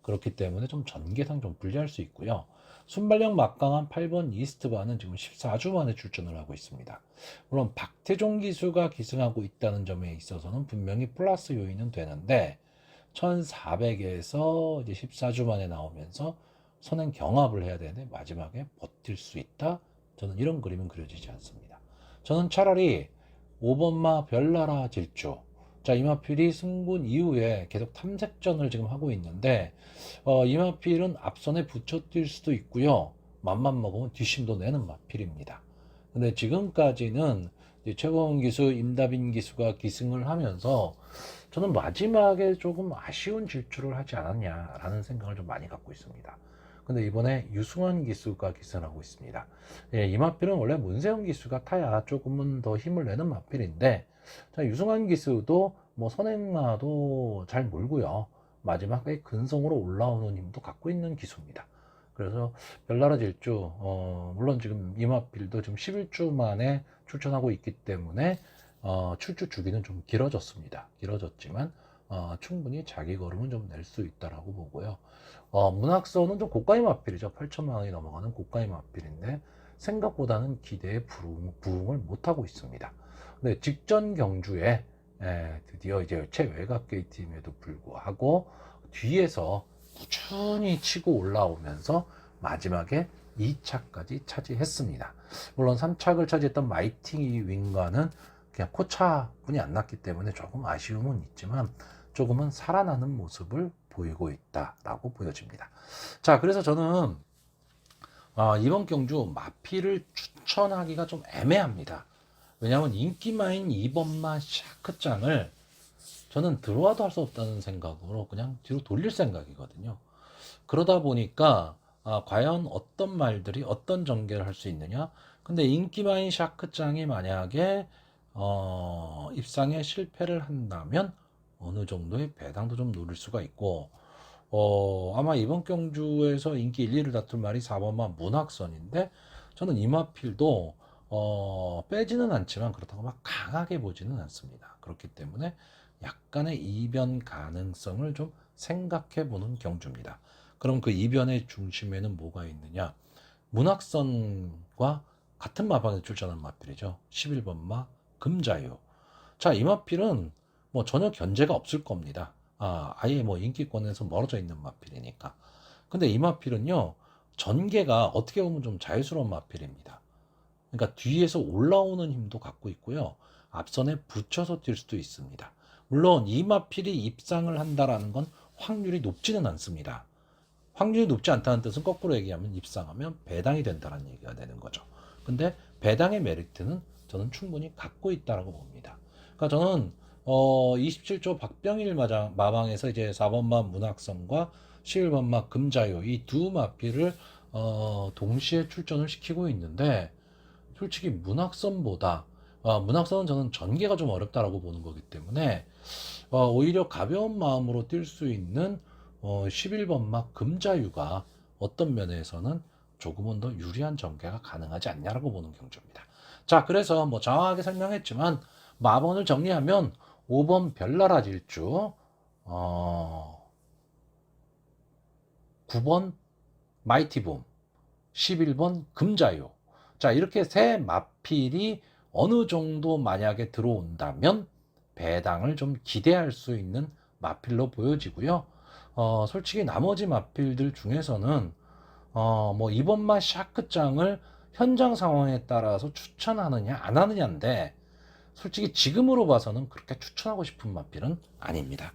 그렇기 때문에 좀 전개상 좀 불리할 수 있고요. 순발력 막강한 8번 이스트바는 지금 14주 만에 출전을 하고 있습니다. 물론 박태종 기수가 기승하고 있다는 점에 있어서는 분명히 플러스 요인은 되는데 1400에서 이제 14주 만에 나오면서 선행 경합을 해야 되는데 마지막에 버틸 수 있다. 저는 이런 그림은 그려지지 않습니다. 저는 차라리 5번마 별나라 질주. 자, 이마필이 승분 이후에 계속 탐색전을 지금 하고 있는데 이마필은 앞선에 붙여 뛸 수도 있고요. 맘만 먹으면 뒷심도 내는 마필입니다. 근데 지금까지는 최범 기수, 임다빈 기수가 기승을 하면서 저는 마지막에 조금 아쉬운 질주를 하지 않았냐라는 생각을 좀 많이 갖고 있습니다. 근데 이번에 유승환 기수가 기승하고 있습니다. 예, 이 마필은 원래 문세영 기수가 타야 조금은 더 힘을 내는 마필인데, 자, 유승환 기수도 뭐 선행마도 잘 몰고요. 마지막에 근성으로 올라오는 힘도 갖고 있는 기수입니다. 그래서 별나라 질주, 물론 지금 이마필도 지금 11주 만에 출전하고 있기 때문에 출주 주기는 좀 길어졌습니다. 길어졌지만 충분히 자기 걸음은 좀 낼 수 있다라고 보고요. 문학선은 좀 고가의 마필이죠. 8천만 원이 넘어가는 고가의 마필인데 생각보다는 기대에 부응을 못하고 있습니다. 근데 직전 경주에 드디어 이제 최외곽 게이트임에도 불구하고 뒤에서 꾸준히 치고 올라오면서 마지막에 2차까지 차지했습니다. 물론 3착을 차지했던 마이티 윙과는 그냥 코차뿐이 안 났기 때문에 조금 아쉬움은 있지만 조금은 살아나는 모습을 보이고 있다라고 보여집니다. 자, 그래서 저는 이번 경주 마필을 추천하기가 좀 애매합니다. 왜냐하면 인기마인 2번마 샤크장을 저는 들어와도 할 수 없다는 생각으로 그냥 뒤로 돌릴 생각이거든요. 그러다 보니까 과연 어떤 말들이 어떤 전개를 할 수 있느냐. 근데 인기마인 샤크장이 만약에 입상에 실패를 한다면 어느 정도의 배당도 좀 노릴 수가 있고 아마 이번 경주에서 인기 1, 2를 다툴 말이 4번마 문학선인데 저는 이마필도 빼지는 않지만 그렇다고 막 강하게 보지는 않습니다. 그렇기 때문에 약간의 이변 가능성을 좀 생각해 보는 경주입니다. 그럼 그 이변의 중심에는 뭐가 있느냐? 문학선과 같은 마방에 출전한 마필이죠. 11번마 금자유. 자, 이 마필은 뭐 전혀 견제가 없을 겁니다. 아예 뭐 인기권에서 멀어져 있는 마필이니까. 근데 이 마필은요, 전개가 어떻게 보면 좀 자유스러운 마필입니다. 그러니까 뒤에서 올라오는 힘도 갖고 있고요. 앞선에 붙여서 뛸 수도 있습니다. 물론 이 마필이 입상을 한다라는 건 확률이 높지는 않습니다. 확률이 높지 않다는 뜻은 거꾸로 얘기하면 입상하면 배당이 된다는 얘기가 되는 거죠. 근데 배당의 메리트는 저는 충분히 갖고 있다라고 봅니다. 그러니까 저는 27조 박병일 마방에서 이제 4번마 문학성과 11번마 금자요 이 두 마필을 동시에 출전을 시키고 있는데 솔직히 문학선보다 문학선은 저는 전개가 좀 어렵다라고 보는 거기 때문에 오히려 가벼운 마음으로 뛸 수 있는 11번마 금자유가 어떤 면에서는 조금은 더 유리한 전개가 가능하지 않냐라고 보는 경주입니다. 자, 그래서 뭐 장황하게 설명했지만 마번을 정리하면 5번 별나라 질주, 9번 마이티붐, 11번 금자유. 자, 이렇게 세 마필이 어느 정도 만약에 들어온다면 배당을 좀 기대할 수 있는 마필로 보여지고요. 솔직히 나머지 마필들 중에서는 뭐 이번마 샤크장을 현장 상황에 따라서 추천하느냐 안 하느냐인데 솔직히 지금으로 봐서는 그렇게 추천하고 싶은 마필은 아닙니다.